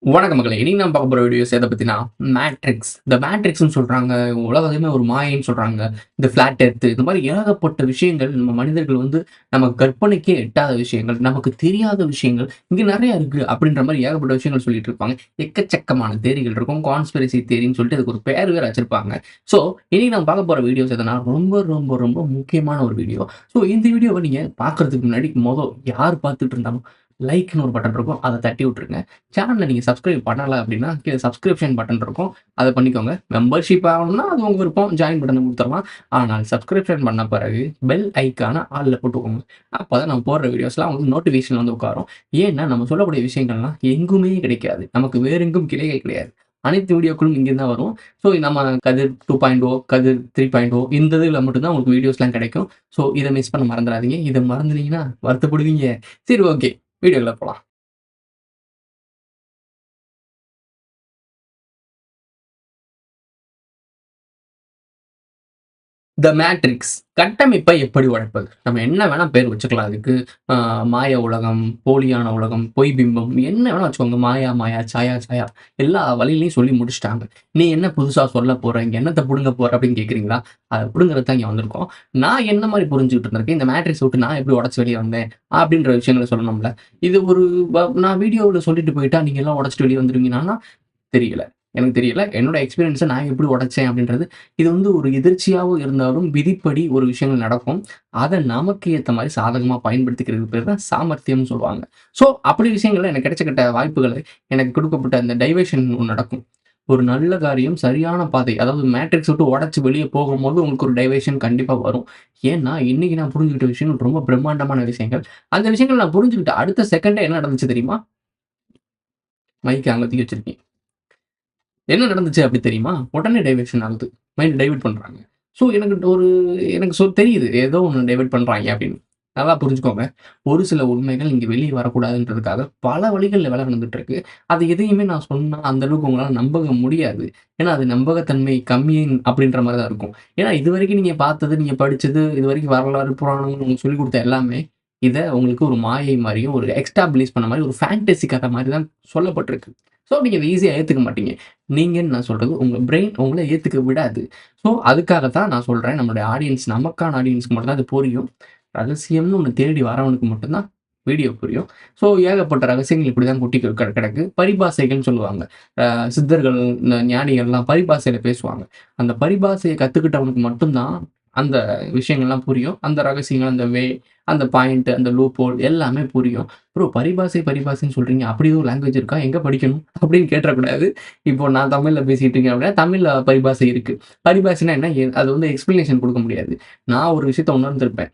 வணக்கம் மக்களே. இன்னைக்கு நம்ம பார்க்க போற வீடியோஸ் எத பத்தினா, மேட்ரிக்ஸ். இந்த மேட்ரிக்ஸ்ன்னு சொல்றாங்க. உலகமே ஒரு மாயைன்னு சொல்றாங்க. இந்த ஃபிளாட் எர்த் இந்த மாரி ஏகப்பட்ட விஷயங்கள் நம்ம மனிதர்கள் நம்ம கற்பனைக்கே எட்டாத விஷயங்கள், நமக்கு தெரியாத விஷயங்கள், இங்க நெறைய இருக்கு அப்படின்ற மாரி ஏகப்பட்ட விஷயங்கள் சொல்லிட்டு இருப்பாங்க. எக்கச்சக்கமான தியரிகள் இருக்கும். கான்ஸ்பிரசி தியரின்னு சொல்லிட்டு அதுக்கு ஒரு பேர் வேற வச்சிருப்பாங்க. ஸோ, இன்னைக்கு நம்ம பார்க்க போற வீடியோஸ் எதுனா ரொம்ப, ரொம்ப, ரொம்ப முக்கியமான ஒரு வீடியோ. ஸோ, இந்த வீடியோவ நீங்க பார்க்கறதுக்கு முன்னாடி யார் பார்த்துட்டு இருந்தாலும் லைக்ன்னு ஒரு பட்டன் இருக்கும். அத தட்டி விட்டுருங்க. சேனல்ல நீங்க சப்ஸ்கிரைப் பண்ணல அப்படின்னா, கீழ சப்ஸ்கிரிப்ஷன் பட்டன் இருக்கும். அத பண்ணிக்கோங்க. மெம்பர்ஷிப் ஆகணும்னா அது உங்க விருப்பம். ஜாயின் பட்டன குடுத்துறலாம். ஆனால் சப்ஸ்கிரிப்ஷன் பண்ண பிறகு பெல் ஐகான ஆல்ல போட்டுக்கோங்க. அப்பதான் நம்ம போடுற வீடியோஸ்லாம் உங்களுக்கு நோட்டிஃபிகேஷன் உட்காரும். ஏன்னா, நம்ம சொல்லக்கூடிய விஷயங்கள்லாம் எங்குமே கிடைக்காது. நமக்கு வேற எங்கும் கிளைகள் கிடையாது. அனைத்து வீடியோக்களும் இங்க தான் வரும். ஸோ நம்ம கதிர் 2.0, கதிர் 3.0 இந்த இதுல மட்டும் தான் உங்களுக்கு வீடியோஸ்லாம் கிடைக்கும். ஸோ இத மிஸ் பண்ண மறந்துறாதீங்க. இத மறந்துட்டீங்கன்னா வருத்தப்படுவீங்க. சரி ஓகே. வீடியோக்குள்ள போலாம். த மேட்ரிக்ஸ் கட்டமைப்பை எப்படி உடைப்பது? நம்ம என்ன வேணா பேர் வச்சுக்கலாம் அதுக்கு. அ மாய உலகம், போலியான உலகம், பொய் பிம்பம் என்ன வேணா வச்சுக்கோங்க. மாயா, மாயா, சாயா, சாயா எல்லா வழியிலயும் சொல்லி முடிச்சுட்டாங்க. "நீ என்ன புதுசா சொல்ல போற? இங்க என்னத்த புடுங்க போற?" அப்படின்னு கேட்கிறீங்களா? அத புடுங்குறதுக்கு தான் இங்க வந்திருக்கோம். நான் என்ன மாரி புரிஞ்சுகிட்டு இருந்திருக்கேன், இந்த மேட்ரிக்ஸ விட்டு நான் எப்படி உடைச்சு வெளிய வந்தேன்? அப்படின்ற விஷயங்கள சொல்லணும்ல. இது ஒரு நான் வீடியோவுல சொல்லிட்டு போயிட்டா, நீங்க எல்லாம் உடைச்சுட்டு வெளிய வந்துருவீங்களான்னா தெரியல. எனக்கு தெரியல. என்னோட எக்ஸ்பீரியன்ஸ நான் எப்படி உடைச்சேன் அப்படின்றது, இது ஒரு எதிர்ச்சியாவும் இருந்தாலும் விதிப்படி ஒரு விஷயங்கள் நடக்கும். அத நமக்கு ஏத்த மாரி சாதகமா பயன்படுத்திக்கிறதுக்கு பேர் தான் சாமர்த்தியம்னு சொல்லுவாங்க. ஸோ, அப்படி விஷயங்கள்ல எனக்கு கிடைச்ச வாய்ப்புகள எனக்கு குடுக்கப்பட்ட அந்த டைவர்ஷன் ஒண்ணு நடக்கும். ஒரு நல்ல காரியம் சரியான பாதை. அதாவது மேட்ரிக்ஸ் விட்டு உடைச்சு வெளிய போகும்போது உங்களுக்கு ஒரு டைவர்ஷன் கண்டிப்பா வரும். ஏன்னா, இன்னைக்கு நான் புரிஞ்சுகிட்ட விஷயங்கள் ரொம்ப பிரம்மாண்டமான விஷயங்கள். அந்த விஷயங்கள் நான் புரிஞ்சுகிட்ட அடுத்த செகண்டே என்ன நடந்துச்சு தெரியுமா? மைக்க அங்க தூக்கி வச்சிருக்கேன். என்ன நடந்துச்சு அப்படி தெரியுமா? உடனே டைவர்ஷன் ஆகுது. மைண்ட் டைவர்ட் பண்றாங்க. ஸோ எனக்கு தெரியுது. ஏதோ ஒண்ணு டைவர்ட் பண்றாய்ங்க அப்படின்னு. நல்லா புரிஞ்சுக்கோங்க. ஒரு சில உண்மைகள் இங்க வெளிய வரக்கூடாதுன்றதுக்காக பல வழிகள்ல வேலை நடந்துட்டு இருக்கு. அது எதையுமே நான் சொன்னா அந்த அளவுக்கு உங்களால நம்ப முடியாது. ஏன்னா அது நம்பகத்தன்மை கம்மி அப்படின்ற மாரி தான் இருக்கும். ஏன்னா இதுவரைக்கும் நீங்க பார்த்தது, நீங்க படிச்சது, இதுவரைக்கும் வரலாறு, புராணங்கள் உங்களுக்கு சொல்லிக் குடுத்த எல்லாமே, இத உங்களுக்கு ஒரு மாயை மாரியும், ஒரு எஸ்டாப்ளிஷ் பண்ண மாரி, ஒரு ஃபேண்டசி கதை மாரி தான் சொல்லப்பட்டிருக்கு. ஸோ நீங்க அத ஈஸியா ஏத்துக்க மாட்டீங்க. நீங்கன்னு நான் சொல்றது, உங்க பிரெயின் உங்கள ஏத்துக்க விடாது. ஸோ, அதுக்காக தான் நான் சொல்றேன். நம்மளுடைய ஆடியன்ஸ் நமக்கான ஆடியன்ஸ்க்கு மட்டும் தான் அது புரியும். ரகசியம்னு ஒண்ணு தேடி வரவனுக்கு மட்டும் தான் வீடியோ புரியும். ஸோ, ஏகப்பட்ட ரகசியங்கள் இப்படிதான் கொட்டி கிடக்கு. பரிபாஷைகள்னு சொல்லுவாங்க. சித்தர்கள், இந்த ஞானிகள்லாம் பரிபாஷையில பேசுவாங்க. அந்த பரிபாஷைய கத்துக்கிட்டவனுக்கு மட்டும் தான் அந்த விஷயங்கள்லாம் புரியும். அந்த ரகசியங்கள், அந்த அந்த பாயிண்ட், அந்த லூப் ஹோல் எல்லாமே புரியும். ப்ரோ பரிபாஷைன்னு சொல்றீங்க. அப்படி எதுவும் லாங்குவேஜ் இருக்கா? எங்க படிக்கணும்? அப்படின்னு கேட்றக்கூடாது. இப்போ நான் தமிழ்ல பேசிட்டு இருக்கேன் அப்படின்னா, தமிழ்ல பரிபாஷை இருக்கு. பரிபாஷைன்னா என்ன? அது எக்ஸ்ப்ளனேஷன் குடுக்க முடியாது. நான் ஒரு விஷயத்த உணர்ந்திருப்பேன்.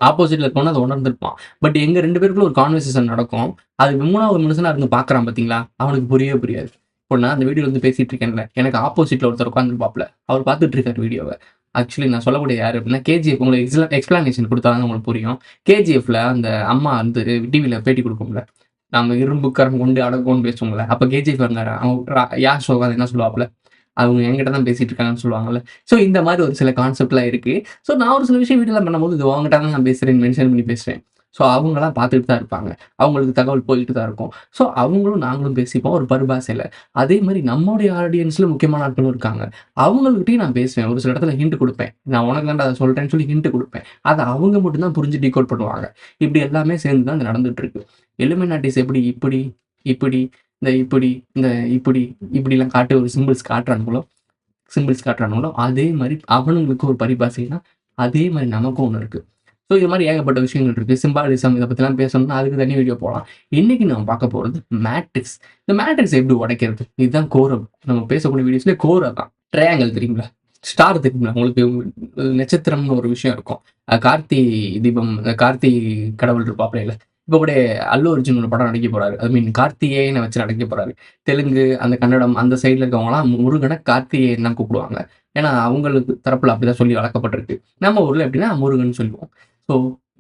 ஆப்போசிட்ல இருக்கவனும் அத உணர்ந்திருப்பான். பட் எங்க 2 பேருக்குள்ள ஒரு கான்வர்சேஷன் நடக்கும். அது 3வது மனுஷனா இருந்து பார்க்குறான் பார்த்தீங்களா? அவனுக்கு புரியவே புரியாது. இப்போ நான் அந்த வீடியோல பேசிட்டு இருக்கேன்ல, எனக்கு ஆப்போசிட்ல ஒருத்தர் உட்கார்ந்திருப்பாப்ல. அவர் பார்த்துட்டு இருக்காரு வீடியோவ. ஆக்சுவலி நான் சொல்லக்கூடிய யாரு அப்படின்னா, கேஜிஎஃப் உங்களுக்கு எக்ஸ்ப்ளனேஷன் குடுத்தா தான் உங்களுக்கு புரியும். கேஜிஎஃப்ல அந்த அம்மா டிவில பேட்டி குடுக்கும்ல. நாங்க இரும்பு கரம் கொண்டு அடக்குவோம்னு பேசுவோம்ல. அப்ப கேஜிஎஃப் இருந்தாரு. யாஷ் உட்கார்ந்து என்ன சொல்லுவாப்ல? அவங்க என்கிட்ட தான் பேசிட்டு இருக்காங்கன்னு சொல்லுவாங்கல்ல. ஸோ இந்த மாரி ஒரு சில கான்செப்ட்லாம் இருக்கு. ஸோ நான் ஒரு சில விஷயம் வீடியோல பண்ணும்போது, இது உன்கிட்ட தான் நான் பேசுறேன்னு மென்ஷன் பண்ணி பேசுவேன். ஸோ அவங்கலாம் பார்த்துட்டு தான் இருப்பாங்க. அவங்களுக்கு தகவல் போயிட்டு தான் இருக்கும். ஸோ அவங்களும் நாங்களும் பேசிப்போம் ஒரு பரிபாஷையில. அதே மாரி நம்முடைய ஆடியன்ஸ்ல முக்கியமான ஆட்களும் இருக்காங்க. அவங்ககிட்டயும் நான் பேசுவேன். ஒரு சில இடத்துல ஹிண்ட் குடுப்பேன். நான் உனக்கு தான்டா அத சொல்றேன்னு சொல்லி ஹிண்ட் குடுப்பேன். அத அவங்க மட்டும் தான் புரிஞ்சு டிகோட் பண்ணுவாங்க. இப்படி எல்லாமே சேர்ந்து தான் இது நடந்துட்டு இருக்கு. இல்லுமினாட்டிஸ் எப்படி இப்படி, இப்படி, இந்த இப்படி, இந்த இப்படி, இப்படிலாம் காட்டி ஒரு சிம்பிள்ஸ் காட்டுறானுங்களோ, அதே மாரி அவனுங்களுக்கு ஒரு பரிபாஷைன்னா, அதே மாரி நமக்கும் ஒண்ணு இருக்கு. ஸோ இது மாரி ஏகப்பட்ட விஷயங்கள் இருக்கு. சிம்பாலிசம் இத பத்திலாம் பேசணும்னா, அதுக்கு தனி வீடியோ போலாம். இன்னைக்கு நம்ம பார்க்க போறது மேட்ரிக்ஸ். இந்த மேட்ரிக்ஸ எப்படி உடைக்கிறது? இதுதான் கோர். நம்ம பேசக்கூடிய வீடியோஸ்லயே கோர் அதான். ட்ரையாங்கிள் தெரியுங்களா? ஸ்டார் தெரியுங்களா? உங்களுக்கு நட்சத்திரம்னு ஒரு விஷயம் இருக்கும். கார்த்தி தீபம் கார்த்தி கடவுள் இருப்பாப்ல. இப்ப கூட அல்லு அர்ஜுன் ஒரு படம் நடிக்க போறாரு. ஐ மீன் கார்த்திகேயன வச்சு நடிக்க போறாரு. தெலுங்கு, அந்த கன்னடம் அந்த சைட்ல இருக்கவங்கலாம் முருகன கார்த்திகேயன் தான் கூப்பிடுவாங்க. ஏன்னா, அவங்களுக்கு தரப்புல அப்படிதான் சொல்லி வளர்க்கப்பட்டிருக்கு. நம்ம ஊர்ல எப்படின்னா முருகன்னு சொல்லுவோம். ஸோ,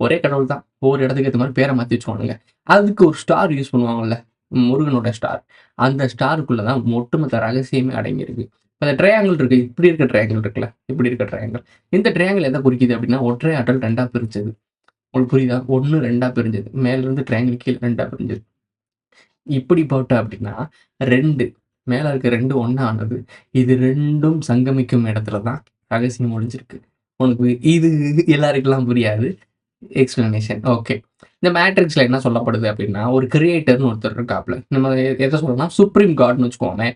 ஒரே கடவுள் தான். ஒவ்வொரு இடத்துக்கு ஏத்த மாரி பேர மாத்தி வச்சுருவானுங்க. அதுக்கு ஒரு ஸ்டார் யூஸ் பண்ணுவாங்கல்ல. முருகனோட ஸ்டார். அந்த ஸ்டாருக்குள்ள தான் ஒட்டுமொத்த ரகசியமே அடங்கியிருக்கு. அந்த ட்ரையாங்கிள் இருக்கு. இப்படி இருக்க ட்ரையாங்கிள் இருக்குல்ல. இப்படி இருக்க ட்ரையாங்கிள். இந்த ட்ரையாங்கிள் எத குறிக்குது அப்படின்னா, ஒற்றை ஆற்றல் 2ஆ பிரிச்சது. உங்களுக்கு புரியுதா? 1 2ஆ பிரிஞ்சது. மேல இருந்து ட்ரையாங்கிள் கீழ 2ஆ பிரிஞ்சது. இப்படி போட்ட அப்படின்னா 2 மேல இருக்க 2 ஒண்ணா ஆனது. இது 2ம் சங்கமிக்கும் இடத்துல தான் ரகசியம் ஒளிஞ்சிருக்கு. உனக்கு இது எல்லாருக்கெல்லாம் புரியாது. எக்ஸ்ப்ளனேஷன். ஓகே. இந்த மேட்ரிக்ஸ்ல என்ன சொல்லப்படுது அப்படின்னா, ஒரு கிரியேட்டர்ன்னு ஒருத்தர் இருக்காப்ல. நம்ம எத சொல்றோம்னா, சுப்ரீம் காட்ன்னு வச்சுக்கோங்களேன்.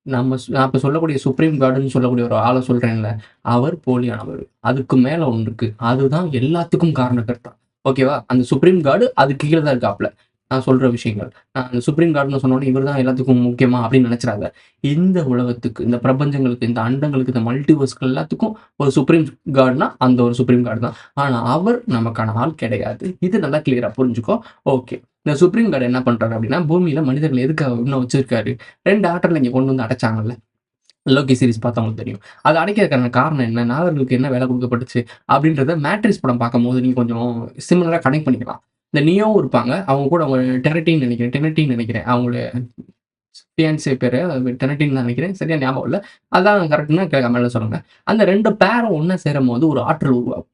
நான் இப்ப சொல்லக்கூடிய சுப்ரீம் காடுன்னு சொல்லக்கூடிய ஒரு ஆள சொல்றேன்ல, அவர் போலியானவர். அதுக்கு மேல ஒண்ணு இருக்கு. அதுதான் எல்லாத்துக்கும் காரணகர்த்தா. ஓகேவா? அந்த சுப்ரீம் காடு அதுக்கு கீழ தான் இருக்காப்ல. நான் சொல்ற விஷயங்கள். நான் அந்த சுப்ரீம் காடுன்னு சொன்னோனே, இவர் தான் எல்லாத்துக்கும் முக்கியமா அப்படின்னு நெனச்சிராத. இந்த உலகத்துக்கு, இந்த பிரபஞ்சங்களுக்கு, இந்த அண்டங்களுக்கு, இந்த மல்டிவர்ஸ்க்கு எல்லாத்துக்கும் ஒரு சுப்ரீம் காட்னா, அந்த ஒரு சுப்ரீம் காட் தான். ஆனா, அவர் நமக்கான ஆள் கிடையாது. இது நல்லா கிளியரா புரிஞ்சுக்கோ. ஓகே. இந்த சுப்ரீம் காட் என்ன பண்றாரு அப்படின்னா, பூமியில மனிதர்கள எதுக்காக இன்னும் வச்சிருக்காரு? 2 ஆற்றல இங்க கொண்டு வந்து அடைச்சாங்கல்ல. லோக்கி சீரிஸ் பார்த்தவங்களுக்கு தெரியும். அத அடைக்கிறதுக்கான காரணம் என்ன? நாகர்களுக்கு என்ன வேலை குடுக்கப்பட்டுச்சு? அப்படின்றத மேட்ரிக்ஸ் படம் பார்க்கும்போது நீங்க கொஞ்சம் சிமிலரா கனெக்ட் பண்ணிக்கலாம். இந்த நியோவும் இருப்பாங்க. அவங்க கூட அவங்க டெனட்டின்னு நெனைக்கிறேன். அவங்களோட ஃபியான்சே பேரு டெனட்டின்னு தான் நெனைக்கிறேன். சரியா ஞாபகம் இல்ல. அதான் கரெக்ட்ன்னா கமெண்ட்ல சொல்லுங்க. அந்த 2 பேரும் ஒண்ணா சேரும்போது ஒரு ஆற்றல் உருவாகும்.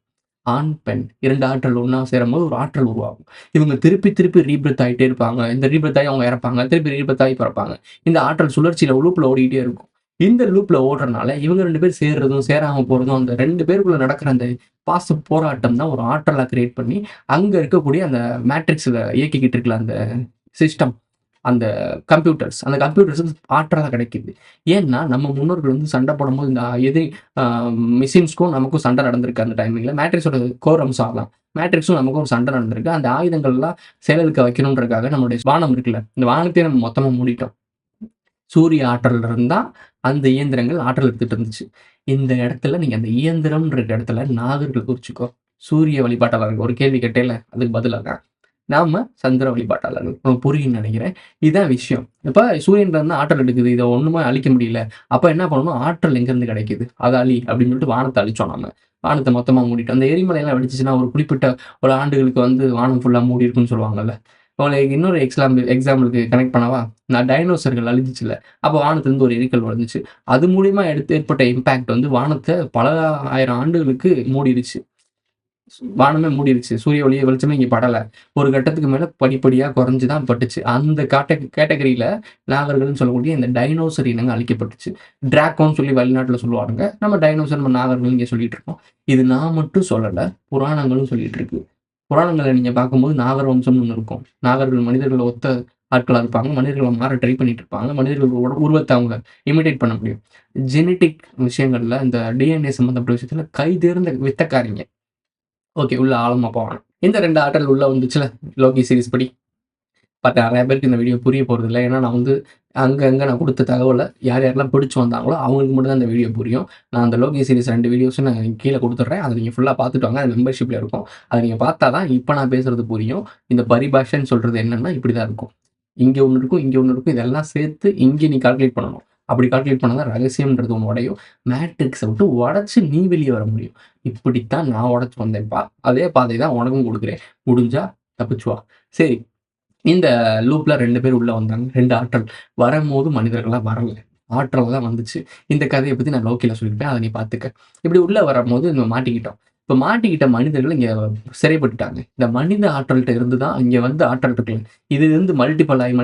ஆண், பெண் 2 ஆற்றல் ஒண்ணா சேரும்போது ஒரு ஆற்றல் உருவாகும். இவங்க திருப்பி திருப்பி ரீபிரெத் ஆயிட்டே இருப்பாங்க. இந்த ரீபிரெத் ஆயி அவங்க இறப்பாங்க. திருப்பி ரீபிரெத் ஆயி பிறப்பாங்க. இந்த ஆற்றல் சுழற்சியில லூப்ல ஓடிட்டே இருக்கும். இந்த லூப்ல ஓடுறனால இவங்க 2 பேரும் சேர்றதும், சேராம போறதும் அந்த 2 பேருக்குள்ள நடக்கிற அந்த போராட்டம் தான் ஒரு ஆற்றலா கிரியேட் பண்ணி, அங்க இருக்கக்கூடிய அந்த மேட்ரிக்ஸ்ல இயக்கிக்கிட்டு இருக்கல அந்த சிஸ்டம். அந்த அந்த கம்ப்யூட்டர்ஸ் ஆற்றலா கிடைக்குது. ஏன்னா, நம்ம முன்னோர்கள் வந்து சண்டை போடும்போது இந்த எதிரி அ மெஷின்ஸ்க்கும் நமக்கும் சண்டை நடந்திருக்கு அந்த டைமிங்ல. மேட்ரிக்ஸோட கோர் அம்சம் அதான். மேட்ரிக்ஸும் நமக்கும் ஒரு சண்டை நடந்திருக்கு. அந்த ஆயுதங்கள்லாம் செயலிழக்க வைக்கணுன்றதுக்காக நம்மளுடைய வானம் இருக்குல்ல, இந்த வானத்தையே நம்ம மொத்தமா மூடிட்டோம். சூரிய ஆற்றல்ல இருந்து தான் அந்த இயந்திரங்கள் ஆற்றல் எடுத்துட்டு இருந்துச்சு. இந்த இடத்துல நீங்க அந்த இயந்திரம்ன்ற இடத்துல நாகர்கள் குறிச்சுக்கோ. சூரிய வழிபாட்டாளர்கள் ஒரு கேள்வி கேட்டேல்ல, அதுக்கு பதில் அதான். நாம சந்திர வழிபாட்டாளர்கள். உனக்கு புரியும்னு நெனைக்கிறேன். இதான் விஷயம். இப்ப சூரியன்லருந்து ஆற்றல் எடுக்குது. இத ஒண்ணுமே அழிக்க முடியல. அப்ப என்ன பண்ணணும்? ஆற்றல் எங்கருந்து கிடைக்குது? அத அழி அப்படின்னு சொல்லிட்டு வானத்த அழிச்சோம் நாம. வானத்த மொத்தமா மூடிட்டோம். அந்த எரிமலைலாம் வெடிச்சுச்சுன்னா, ஒரு குறிப்பிட்ட ஒரு ஆண்டுகளுக்கு வந்து வானம் ஃபுல்லா மூடி இருக்கும்னு சொல்லுவாங்கல்ல. உங்களுக்கு இன்னொரு எக்ஸாம்பிளுக்கு கனெக்ட் பண்ணவா? நான் டைனோசர்கள் அழிஞ்சுச்சுல்ல. அப்ப வானத்துலருந்து ஒரு எரிக்கல் விழுந்துச்சு. அது மூலியமா ஏற்பட்ட இம்பாக்ட் வந்து வானத்த பல 1000 ஆண்டுகளுக்கு மூடிருச்சு. வானமே மூடிருச்சு. சூரிய வெளிச்சமே இங்க படல. ஒரு கட்டத்துக்கு மேல படிப்படியா குறைஞ்சு தான் பட்டுச்சு. அந்த கேட்டகரியில நாகர்கள்ன்னு சொல்லக்கூடிய இந்த டைனோசர் இனங்கள் அழிக்கப்பட்டுச்சு. டிராக்கோன்னு சொல்லி வெளிநாட்டுல சொல்லுவாங்க. நம்ம டைனோசர், நம்ம நாகர்கள்ன்னு இங்க சொல்லிட்டு இருக்கோம். இது நான் மட்டும் சொல்லல. புராணங்களும் சொல்லிட்டு இருக்கு. புராணங்கள நீங்க பார்க்கும்போது நாகர் வம்சம்னு ஒண்ணு இருக்கும். நாகர்கள் மனிதர்கள ஒத்த ஆட்களா இருப்பாங்க. மனிதர்கள மாற ட்ரை பண்ணிட்டு இருப்பாங்க. மனிதர்களோட உருவத்த அவங்க இமிடேட் பண்ண முடியும். ஜெனடிக் விஷயங்கள்ல இந்த டிஎன்ஏ சம்மந்தப்பட்ட விஷயத்துல கை தேர்ந்த வித்தக்காரிங்க. ஓகே. உள்ள ஆழமா போவேணாம். இந்த 2 ஆற்றல் உள்ள வந்துச்சுல்ல, லோக்கி சீரிஸ் படி. நெறைய பேருக்கு இந்த வீடியோ புரிய போறதில்ல. ஏன்னா, நான் வந்து அங்க நான் குடுத்த தகவல யார் யாரெல்லாம் பிடிச்சு வந்தாங்களோ, அவங்களுக்கு மட்டும் தான் இந்த வீடியோ புரியும். நான் அந்த லோகி சீரிஸ் 2 வீடியோஸும் நான் கீழ குடுத்துடுறேன். அத நீங்க ஃபுல்லா பார்த்துட்டு வாங்க. அது மெம்பர்ஷிப்ல இருக்கும். அத நீங்க பார்த்தா தான் இப்ப நான் பேசுறது புரியும். இந்த பரிபாஷன்னு சொல்றது என்னன்னா, இப்படி தான் இருக்கும். இங்க ஒண்ணு இருக்கும், இங்க ஒண்ணு இருக்கும். இதெல்லாம் சேர்த்து இங்க நீ கால்குலேட் பண்ணணும். அப்படி கால்குலேட் பண்ணா தான் ரகசியம்ன்றது ஒண்ணு உடையும். மேட்ரிக்ஸ விட்டு உடைச்சு நீ வெளிய வர முடியும். இப்படித்தான் நான் உடைச்சு வந்தேன்ப்பா. அதே பாதை தான் உனக்கும் குடுக்குறேன். முடிஞ்சா தப்பிச்சு வா. சரி. இந்த லூப்ல 2 பேர் உள்ள வந்தாங்க. 2 ஆட்கள். வரம்போது மனிதர்களா வரல. ஆற்றலா தான் வந்துச்சு. இந்த கதைய பத்தி நான் லோக்கில சொல்லியிருப்பேன். அத நீ பார்த்துக்க. இப்படி உள்ள வரம்போது நம்ம மாட்டிக்கிட்டோம். இப்ப மாட்டிக்கிட்ட மனிதர்கள் இங்க சிறைப்பட்டுட்டாங்க. இந்த மனித ஆற்றல்ட்ட இருந்து தான் இங்க வந்து ஆற்றல் இருக்குல்ல. இது வந்து மல்டிபிள் ஆயி